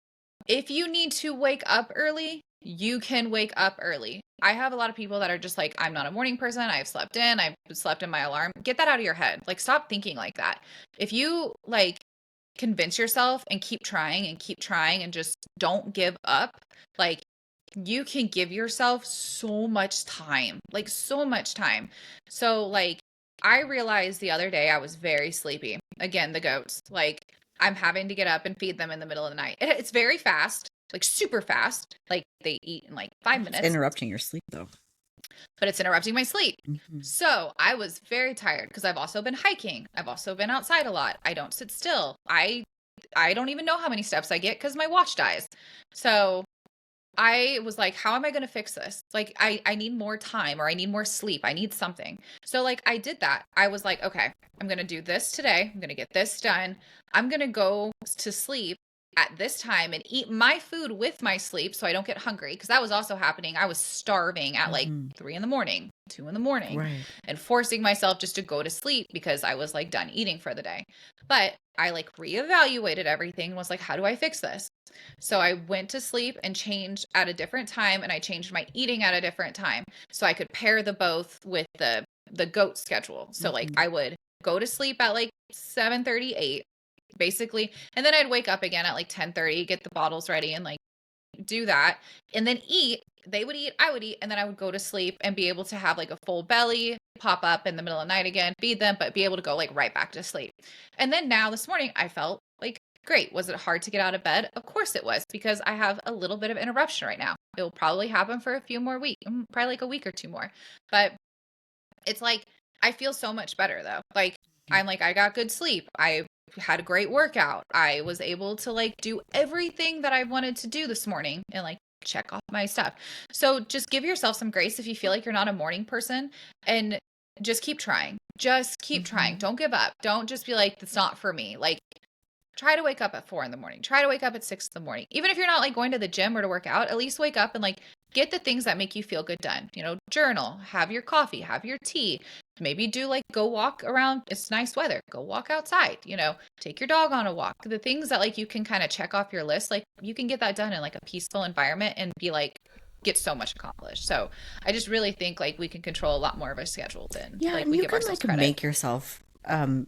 if you need to wake up early, you can wake up early. I have a lot of people that are just like, I'm not a morning person. I've slept in my alarm. Get that out of your head. Like, stop thinking like that. If you like convince yourself and keep trying and just don't give up, like you can give yourself so much time, like so much time. So like I realized the other day I was very sleepy. Again, the goats. Like I'm having to get up and feed them in the middle of the night. It's very fast, like super fast. Like they eat in like 5 It's minutes, interrupting your sleep though. but it's interrupting my sleep. Hmm. So I was very tired because I've also been hiking. I've also been outside a lot. I don't sit still. I don't even know how many steps I get because my watch dies. So I was like, how am I going to fix this? Like, I need more time or I need more sleep. I need something. So, like, I did that. I was like, okay, I'm going to do this today. I'm going to get this done. I'm going to go to sleep at this time and eat my food with my sleep so I don't get hungry. Cause that was also happening. I was starving at like Hmm. 3 in the morning, 2 in the morning, Right. and forcing myself just to go to sleep because I was like done eating for the day. But I like reevaluated everything and was like, how do I fix this? So I went to sleep and changed at a different time, and I changed my eating at a different time so I could pair the both with the goat schedule. So like Hmm. I would go to sleep at like 7:38 basically, and then I'd wake up again at like 10:30, get the bottles ready and like do that and then eat. They would eat, I would eat, and then I would go to sleep and be able to have like a full belly, pop up in the middle of the night again, feed them, but be able to go like right back to sleep. And then now this morning I felt like great. Was it hard to get out of bed? Of course it was, because I have a little bit of interruption right now. It will probably happen for a few more weeks, probably like a week or two more. But it's like I feel so much better though. Like I'm like I got good sleep. I had a great workout. I was able to like do everything that I wanted to do this morning and like check off my stuff. So just give yourself some grace if you feel like you're not a morning person, and just keep trying. Just keep trying. Hmm. Don't give up. Don't just be like it's not for me. Like try to wake up at 4 in the morning. Try to wake up at 6 in the morning. Even if you're not like going to the gym or to work out, at least wake up and like get the things that make you feel good done. You know, journal, have your coffee, have your tea. Maybe do like go walk around. It's nice weather. Go walk outside, you know, take your dog on a walk. The things that like you can kind of check off your list, like you can get that done in like a peaceful environment and be like, get so much accomplished. So I just really think like we can control a lot more of our schedule than Yeah, like and we you give can ourselves like credit. make yourself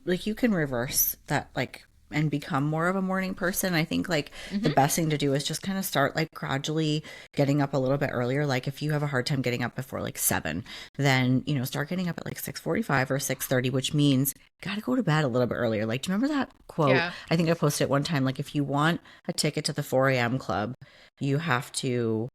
like you can reverse that like and become more of a morning person. I think like the Hmm. best thing to do is just kind of start like gradually getting up a little bit earlier. Like if you have a hard time getting up before like 7, then start getting up at like 6:45 or 6:30, which means you got to go to bed a little bit earlier. Like do you remember that quote? Yeah. I think I posted it one time, like if you want a ticket to the 4 a.m. club, you have to,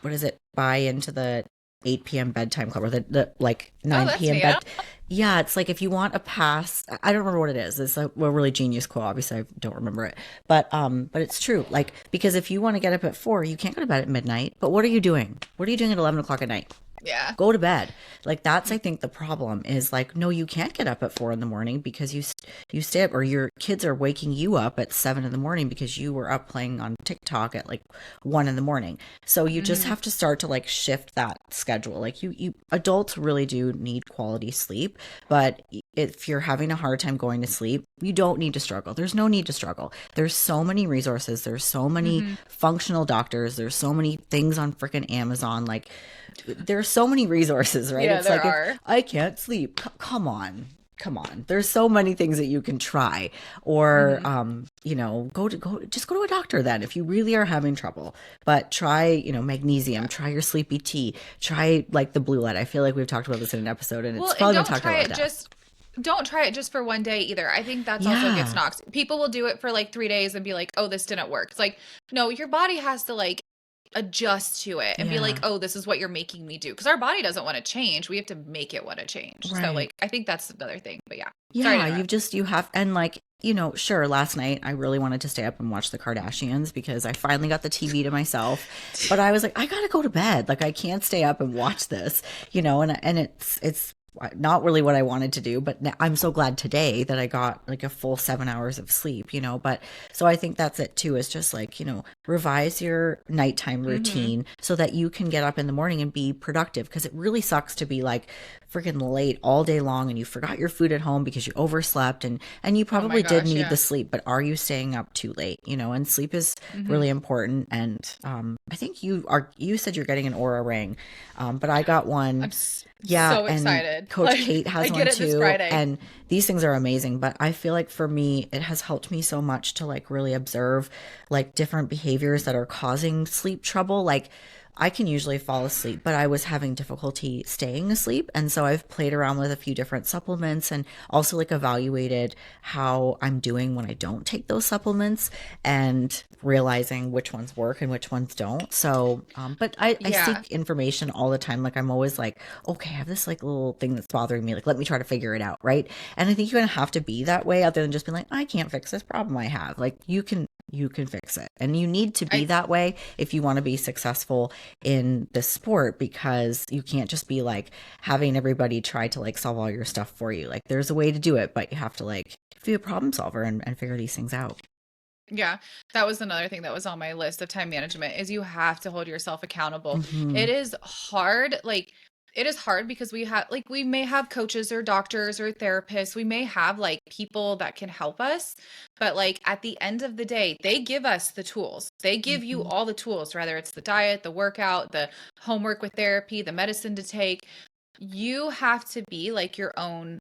what is it, buy into the 8 p.m. bedtime club or the like Oh, 9 that's p.m. me. I bed. Yeah, it's like if you want a pass, I don't remember what it is. It's a really genius quote. Obviously, I don't remember it, but it's true. Like because if you want to get up at 4, you can't go to bed at midnight. But what are you doing? What are you doing at 11 o'clock at night? yeah. Go to bed. Like that's I think the problem is like no, you can't get up at 4 in the morning because you stay up or your kids are waking you up at 7 in the morning because you were up playing on TikTok at like 1 in the morning. So you just Hmm. have to start to like shift that schedule. Like you adults really do need quality sleep, but if you're having a hard time going to sleep, you don't need to struggle. There's no need to struggle. There's so many resources. There's so many Hmm. functional doctors. There's so many things on freaking Amazon. Like there's so many resources, right? Yeah, It's there like if are. I can't sleep, come on. Come on. There's so many things that you can try or Hmm. go just go to a doctor then if you really are having trouble. But try, Yeah. magnesium, try your sleepy tea, try like the blue light. I feel like we've talked about this in an episode and it's Well, and probably been talked about to death. don't try it just for one day either. I think that's also gets Yeah. knocked. People will do it for like 3 days and be like, "Oh, this didn't work." It's like, no, your body has to like adjust to it and be like, Yeah. "Oh, this is what you're making me do." Because our body doesn't want to change. We have to make it want to change. So Right. like, I think that's another thing. But yeah, sorry to Yeah, interrupt. you have, and like, sure, last night I really wanted to stay up and watch the Kardashians because I finally got the TV to myself. But I was like, I gotta go to bed. Like, I can't stay up and watch this, and it's not really what I wanted to do. But I'm so glad today that I got like a full 7 hours of sleep. But so I think that's it too, is just like, revise your nighttime Hmm. routine so that you can get up in the morning and be productive because it really sucks to be like freaking late all day long and you forgot your food at home because you overslept and you Oh my probably did gosh, need the yeah. sleep, but are you staying up too late? And sleep is Hmm. really important. And I think you said you're getting an aura ring, but I got I'm one. Yeah, So and excited. Coach Like Kate I has get one it this too. Friday. And these things are amazing, but I feel like for me, it has helped me so much to like really observe like different behaviors that are causing sleep trouble. Like I can usually fall asleep, but I was having difficulty staying asleep. And so I've played around with a few different supplements and also like evaluated how I'm doing when I don't take those supplements and realizing which ones work and which ones don't. So, but I Yeah. seek information all the time. Like I'm always like, okay, I have this like little thing that's bothering me. Like, let me try to figure it out. Right. And I think you're going to have to be that way other than just being like, I can't fix this problem I have. Like you can fix it. And you need to be I that way if you want to be successful in this sport because you can't just be like having everybody try to like solve all your stuff for you. Like there's a way to do it, but you have to like be a problem solver and figure these things out. Yeah, that was another thing that was on my list of time management is you have to hold yourself accountable. Hmm. It is hard, like it is hard because we may have coaches or doctors or therapists. We may have like people that can help us, but like at the end of the day, they give us the tools. They give you Hmm. all the tools, whether it's the diet, the workout, the homework with therapy, the medicine to take. You have to be like your own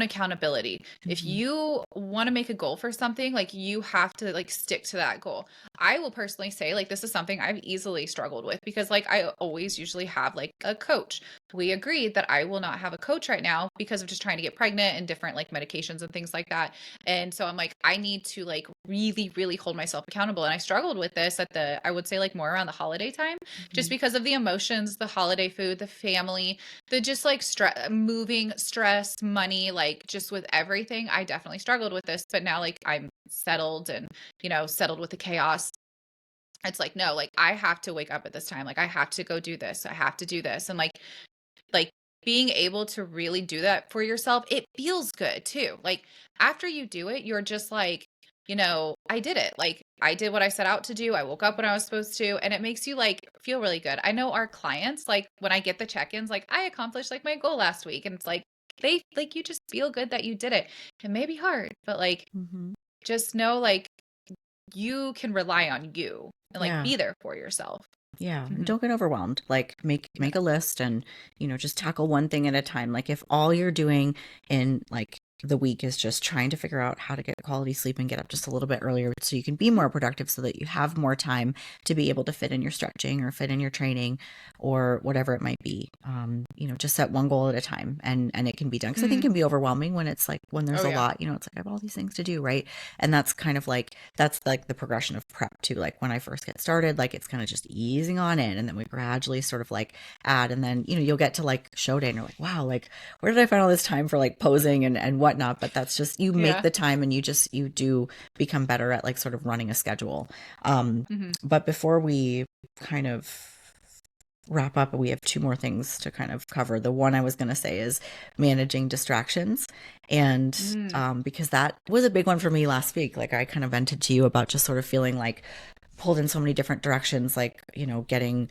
accountability. If Hmm. you want to make a goal for something, like you have to like stick to that goal. I will personally say like this is something I've easily struggled with because like I always usually have like a coach. We agreed that I will not have a coach right now because of just trying to get pregnant and different like medications and things like that. And so I'm like I need to like really really hold myself accountable, and I struggled with this at the I would say like more around the holiday time just Hmm. because of the emotions, the holiday food, the family, the just like stress, moving, stress, money, like just with everything. I definitely struggled with this, but now like I'm settled and, settled with the chaos. It's like, no, like I have to wake up at this time. Like I have to go do this. I have to do this. And like being able to really do that for yourself, it feels good too. Like after you do it, you're just like, I did it. Like I did what I set out to do. I woke up when I was supposed to, and it makes you like feel really good. I know our clients, like when I get the check-ins, like I accomplished like my goal last week, and it's like they like you just feel good that you did it. It may be hard, but like Hmm. just know like you can rely on you and like Yeah. be there for yourself. Yeah, and Mhm. don't get overwhelmed. Like make Yeah. a list and just tackle one thing at a time. Like if all you're doing in like the week is just trying to figure out how to get quality sleep and get up just a little bit earlier so you can be more productive so that you have more time to be able to fit in your stretching or fit in your training or whatever it might be. Just set one goal at a time and it can be done because I think Mhm. it can be overwhelming when it's like when there's Oh a yeah. lot, it's like I have all these things to do, right? And that's like the progression of prep too. Like when I first get started, like it's kind of just easing on in, and then we gradually sort of like add, and then you'll get to like show day, and you're like, wow, like where did I find all this time for like posing and whatnot? But that's just you make Yeah. the time, and you do become better at like sort of running a schedule. Um, Mhm. but before we kind of wrap up, we have two more things to kind of cover. The one I was going to say is managing distractions. And Mm. because that was a big one for me last week. Like I kind of vented to you about just sort of feeling like pulled in so many different directions, like, getting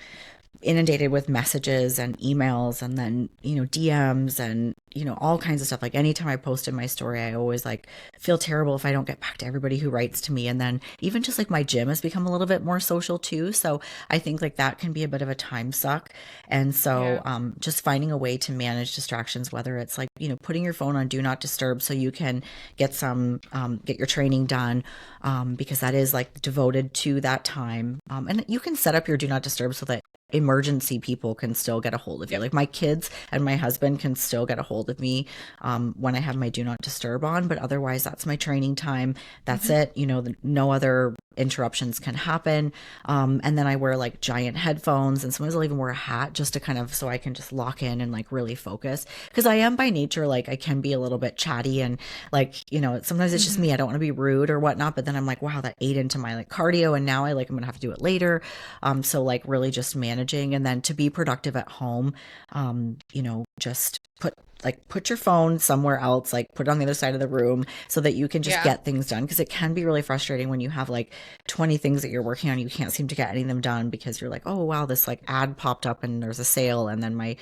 inundated with messages and emails and then DMs and all kinds of stuff. Like anytime I post in my story, I always like feel terrible if I don't get back to everybody who writes to me. And then even just like my gym has become a little bit more social too, so I think like that can be a bit of a time suck. And so Yeah. just finding a way to manage distractions, whether it's like putting your phone on do not disturb so you can get your training done, because that is like devoted to that time. And you can set up your do not disturb so that emergency people can still get a hold of you. Yep. Like my kids and my husband can still get a hold of me when I have my do not disturb on, but otherwise that's my training time. That's Mhm. it. No other interruptions can happen. And then I wear like giant headphones, and sometimes I'll even wear a hat just to kind of so I can just lock in and like really focus. Because I am by nature like I can be a little bit chatty and like sometimes it's just Mhm. me. I don't want to be rude or whatnot, but then I'm like, wow, that ate into my like cardio, and now I'm gonna have to do it later. So like really just managing, and then to be productive at home, just put your phone somewhere else, like put it on the other side of the room so that you can just Yeah. get things done, because it can be really frustrating when you have like 20 things that you're working on, you can't seem to get any of them done because you're like, oh wow, this like ad popped up and there's a sale, and then my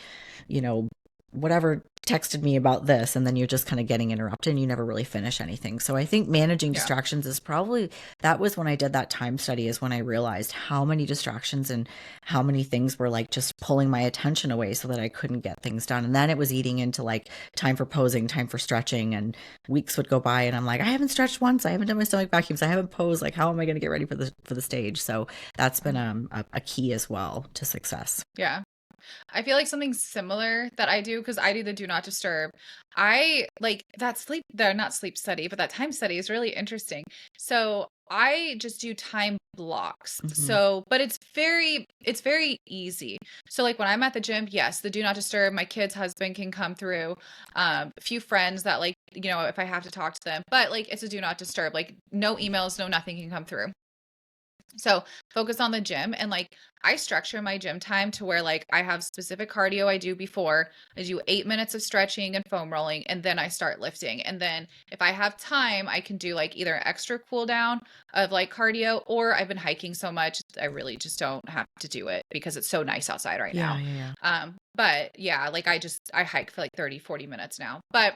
you know whatever texted me about this, and then you're just kind of getting interrupted and you never really finish anything. So I think managing Yeah. distractions is probably, that was when I did that time study, is when I realized how many distractions and how many things were like just pulling my attention away so that I couldn't get things done. And then it was eating into like time for posing, time for stretching, and weeks would go by and I'm like, I haven't stretched once, I haven't done my stomach vacuums, I haven't posed, like how am I going to get ready for the stage? So that's been a key as well to success. Yeah. I feel like something similar that I do, because I do the do not disturb. I like that sleep, the not sleep study, but that time study is really interesting. So I just do time blocks. Hmm. So, but it's very easy. So like when I'm at the gym, yes, the do not disturb, my kid's husband can come through. A few friends that like, if I have to talk to them, but like it's a do not disturb, like no emails, no nothing can come through. So focus on the gym, and like I structure my gym time to where like I have specific cardio I do before. I do 8 minutes of stretching and foam rolling, and then I start lifting. And then if I have time, I can do like either extra cool down of like cardio, or I've been hiking so much, I really just don't have to do it because it's so nice outside right Yeah, now. yeah, yeah. But yeah, like I hike for like 30, 40 minutes now. But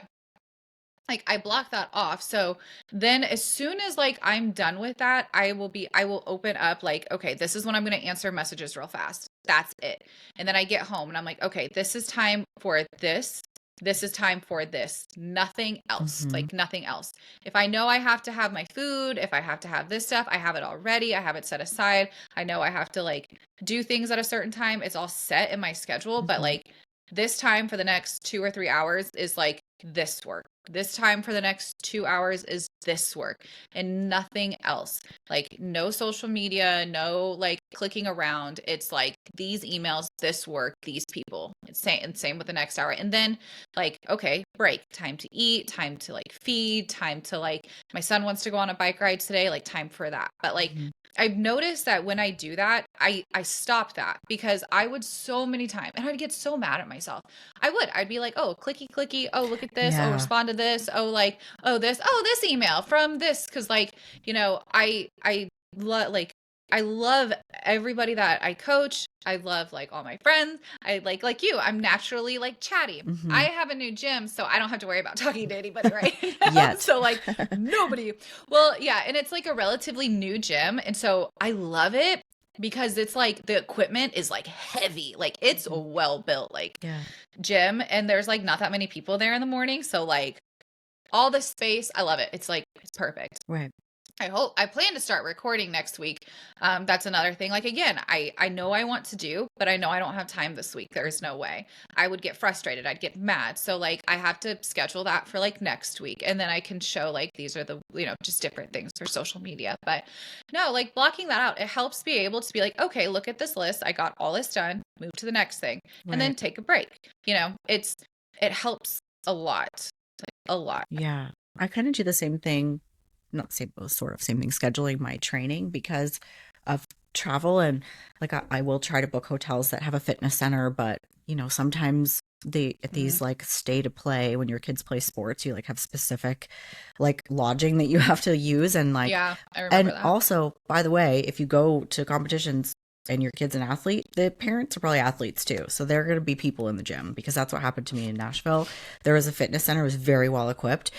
like I block that off. So then as soon as like I'm done with that, I will open up like, okay, this is when I'm going to answer messages real fast. That's it. And then I get home and I'm like, okay, this is time for this. This is time for this. Nothing else. Hmm. Like nothing else. If I know I have to have my food, if I have to have this stuff, I have it already. I have it set aside. I know I have to like do things at a certain time. It's all set in my schedule, but Hmm. like this time for the next 2 or 3 hours is like this work. This time for the next 2 hours is this work and nothing else. Like no social media, no like clicking around. It's like these emails, this work, these people. It's same and same with the next hour. And then like, okay, break, time to eat, time to like feed, time to like my son wants to go on a bike ride today, like time for that. But like Hmm. I've noticed that when I do that, I stop that because I would so many times, and I'd get so mad at myself. I'd be like, oh, clicky clicky, oh, look at this, oh, Yeah. respond to this, oh, like, oh, this email from this, because like, like I love everybody that I coach. I love like all my friends. I like you. I'm naturally like chatty. I Hmm. have a new gym, so I don't have to worry about talking to anybody right now. Yet. So like nobody. Well, yeah, and it's like a relatively new gym, and so I love it because it's like the equipment is like heavy. Like it's a Mhm. well built like Yeah. gym, and there's like not that many people there in the morning, so like all the space, I love it. It's like it's perfect. Right. I plan to start recording next week. That's another thing. Like again, I know I want to do, but I know I don't have time this week. There's no way. I would get frustrated. I'd get mad. So like I have to schedule that for like next week, and then I can show like these are the just different things for social media. But no, like blocking that out, it helps be able to be like, okay, look at this list. I got all this done. Move to the next thing, and then Right. take a break. It helps a lot, a lot. Yeah. I kind of do the same thing, not same, well, sort of same thing, scheduling my training because of travel. And like I will try to book hotels that have a fitness center, but sometimes at Mhm. these like stay to play, when your kids play sports, you like have specific like lodging that you have to use. And like, Yeah, I remember and that. also, by the way, if you go to competitions and your kid's an athlete, the parents are probably athletes too. So they're going to be people in the gym, because that's what happened to me in Nashville. There was a fitness center, it was very well equipped.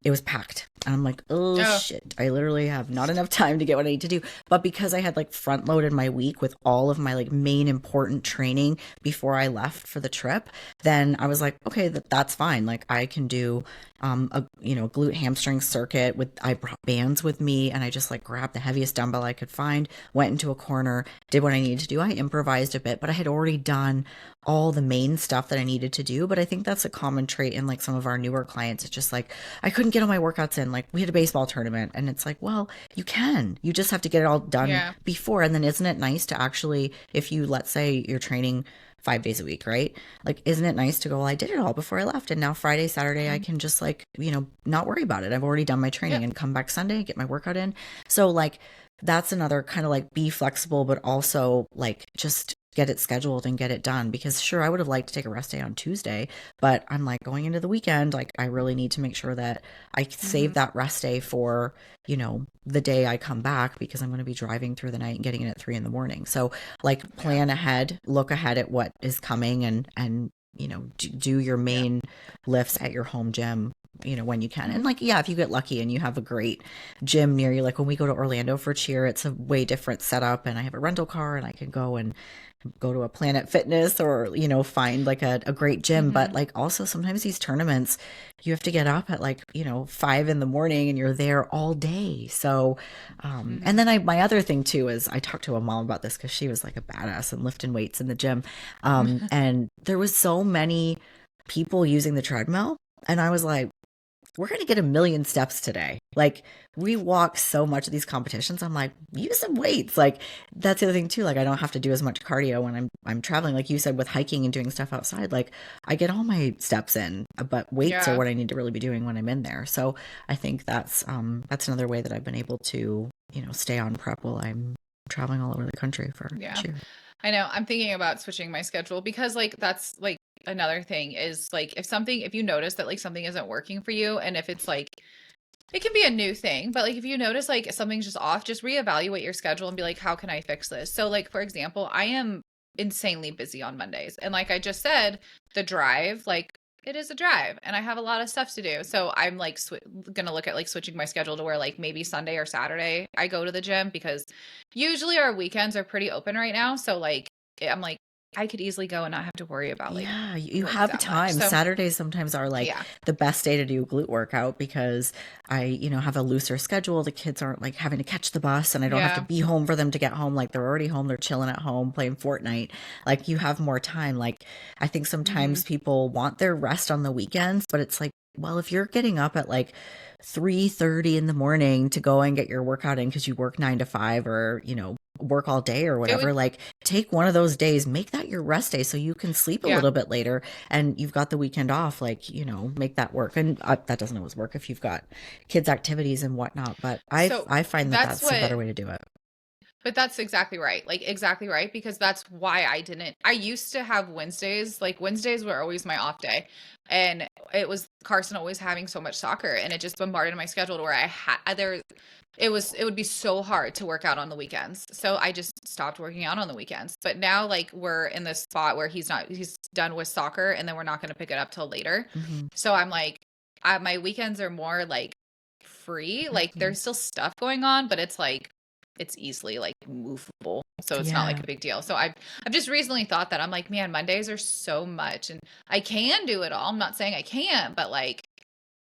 It was packed. And I'm like, oh Oh, shit, I literally have not enough time to get what I need to do. But because I had like front loaded my week with all of my like main important training before I left for the trip, then I was like, okay, that's fine. Like I can do a glute hamstring circuit with, I brought bands with me, and I just like grabbed the heaviest dumbbell I could find, went into a corner, did what I needed to do. I improvised a bit, but I had already done all the main stuff that I needed to do. But I think that's a common trait in like some of our newer clients. It's just like, I couldn't get all my workouts in. Like we had a baseball tournament, and it's like, well, you just have to get it all done yeah. before. And then isn't it nice to actually, if you, let's say you're training 5 days a week, right? Like, isn't it nice to go, well, I did it all before I left. And now Friday, Saturday, I Mhm. can just like, not worry about it. I've already done my Yep. training and come back Sunday, get my workout in. So like, that's another kind of like, be flexible, but also like just get it scheduled and get it done. Because sure, I would have liked to take a rest day on Tuesday, but I'm like, going into the weekend, like I really need to make sure that I save Mhm. that rest day for, the day I come back, because I'm going to be driving through the night and getting in at 3 in the morning. So like Yeah. plan ahead, look ahead at what is coming, and do your Yeah. main lifts at your home gym, when you can. And like, yeah, if you get lucky and you have a great gym near you, like when we go to Orlando for cheer, it's a way different setup, and I have a rental car and I can go to a Planet Fitness, or find like a great gym. But Hmm. like also sometimes these tournaments, you have to get up at like 5 in the morning, and you're there all day. So and Hmm. then my other thing too is I talked to a mom about this because she was like a badass and lifting weights in the gym, and there was so many people using the treadmill, and I was like, we're going to get 1 million steps today. Like, we walk so much at these competitions. I'm like, use some weights. Like, that's the other thing too. Like, I don't have to do as much cardio when I'm traveling. Like you said, with hiking and doing stuff outside, like I get all my steps in, but weights are Yeah. what I need to really be doing when I'm in there. So I think that's another way that I've been able to, stay on prep while I'm traveling all over the country for Yeah. cheer. I know. I'm thinking about switching my schedule because like that's like another thing is like if you notice that like something isn't working for you, and if it's like it can be a new thing, but like if you notice like something's just off, just reevaluate your schedule and be like, how can I fix this? So like for example, I am insanely busy on Mondays. And like I just said, the drive, like it is a drive and I have a lot of stuff to do. So I'm like gonna look at like switching my schedule to where like maybe Sunday or Saturday I go to the gym, because usually our weekends are pretty open right now. So like I'm like I could easily go and not have to worry about like Yeah, you like have that much. time. So Saturdays sometimes are like yeah. the best day to do glute workout because I, have a looser schedule. The kids aren't like having to catch the bus, and I don't have to Yeah. be home for them to get home. Like they're already home, they're chilling at home playing Fortnite. Like you have more time. Like I think Hmm. sometimes people want their rest on the weekends, but it's like, well, if you're getting up at like 3:30 in the morning to go and get your workout in because you work 9 to 5, or work all day or It whatever, would, like take one of those days, make that your rest day so you can sleep a yeah. little bit later and you've got the weekend off. Like, make that work. And that doesn't always work if you've got kids activities and whatnot, but i So i find that that's that's a better what, way to do it. but that's exactly right. Like exactly right. Because that's why I used to have Wednesdays, like Wednesdays were always my off day. And it was Carson always having so much soccer, and it just bombarded my schedule to where I had there, it would be so hard to work out on the weekends. So I just stopped working out on the weekends. But now like we're in this spot where he's done with soccer, and then we're not going to pick it up till later. Hmm. So I'm like, my weekends are more like free. Like Hmm. there's still stuff going on, but it's like it's easily like movable. So it's not like Yeah. a big deal. So I've just recently thought that I'm like, man, Mondays are so much, and I can do it all. I'm not saying I can't, but like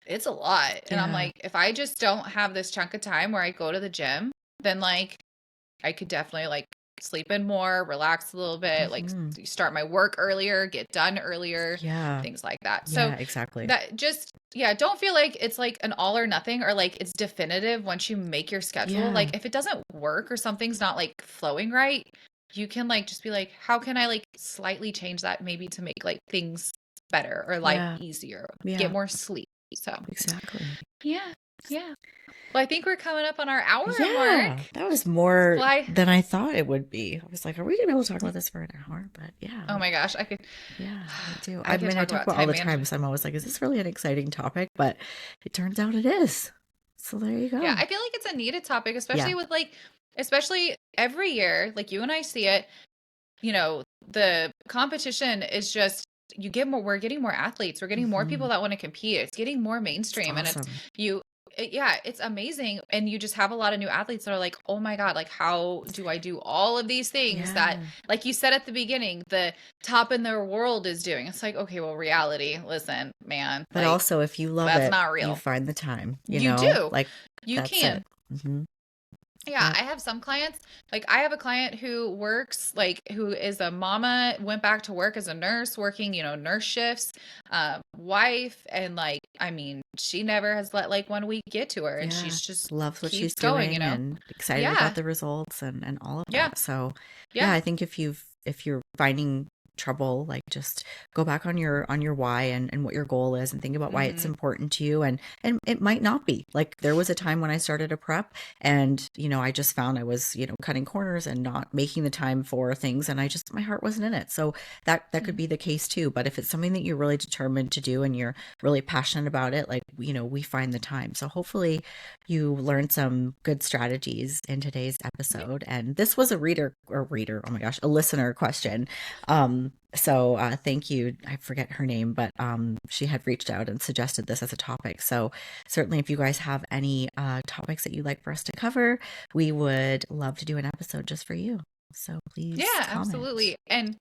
it's a lot. And I'm Yeah. like, if I just don't have this chunk of time where I go to the gym, then like I could definitely like sleep in more, relax a little bit, like Hmm. start my work earlier, get done earlier, Yeah. things like that. So Yeah, exactly. that just, yeah, don't feel like it's like an all or nothing, or like it's definitive once you make your schedule. Yeah. Like if it doesn't work or something's not like flowing right, you can like just be like, how can I like slightly change that maybe to make like things better or life Yeah. easier, get Yeah, more sleep. So exactly. yeah, yeah. Well, I think we're coming up on our hour Yeah, mark. that was more Fly. than I thought it would be. I was like, are we gonna be able to talk about this for an hour? But yeah, Oh my gosh, yeah, I do. I I could mean, I talk talk about about all time the time, management. so I'm always like, is this really an exciting topic? But it turns out it is. So there you Yeah, go. I feel like it's a needed topic, Yeah. especially with like, especially every year, like you and I see it, the competition is just, we're getting more athletes, we're getting more Hmm. people that want to compete. It's getting more It's mainstream, and awesome. yeah, it's amazing. And you just have a lot of new athletes that are like, oh my God, like how do I do all of these things that, Yeah. like you said at the beginning, the top in their world is doing? It's like, okay, well, reality, listen, man, But like also, if you love that's it, not you real. find the time, You do. like You that's can. it. Hmm. Yeah, Yep. I have some clients. Like I have a client who works like who is a mama, went back to work as a nurse, working, nurse shifts, wife, and like I mean, she never has let like one week get to her, and Yeah. she's just Loves what she's keeps going. doing and excited about Yeah. the results and all of Yeah. that. So yeah, Yeah. I think if you're finding trouble, like just go back on your why and what your goal is and think about why it's Mhm. important to you, and it might not be. Like there was a time when I started a prep, and I just found I was cutting corners and not making the time for things, and I just my heart wasn't in it. So that could Mhm. be the case too. But if it's something that you're really determined to do and you're really passionate about it, like we find the time. So hopefully you learned some good strategies in today's Yeah. episode. And this was a reader, oh my gosh, a listener question. Thank you. I forget her name, but she had reached out and suggested this as a topic. So certainly, if you guys have any topics that you'd like for us to cover, we would love to do an episode just for you. So please Yeah, comment. absolutely. And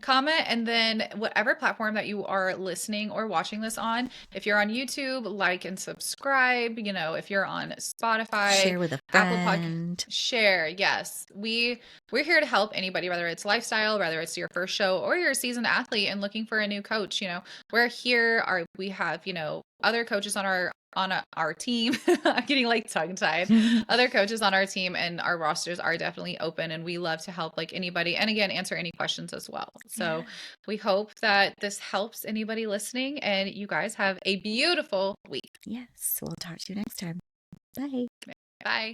comment, and then whatever platform that you are listening or watching this on, if you're on YouTube, like and subscribe. If you're on Spotify, Share with a Apple Podcast, friend. share. Yes, we're here to help anybody, whether it's lifestyle, whether it's your first show, or you're a seasoned athlete and looking for a new coach. We're here. We have other coaches on our team. I'm getting like tongue tied. Other coaches on our team, and our rosters are definitely open, and we love to help like anybody, and again, answer any questions as well. Yeah. So we hope that this helps anybody listening, and you guys have a beautiful week. Yes. We'll talk to you next time. Bye. Bye.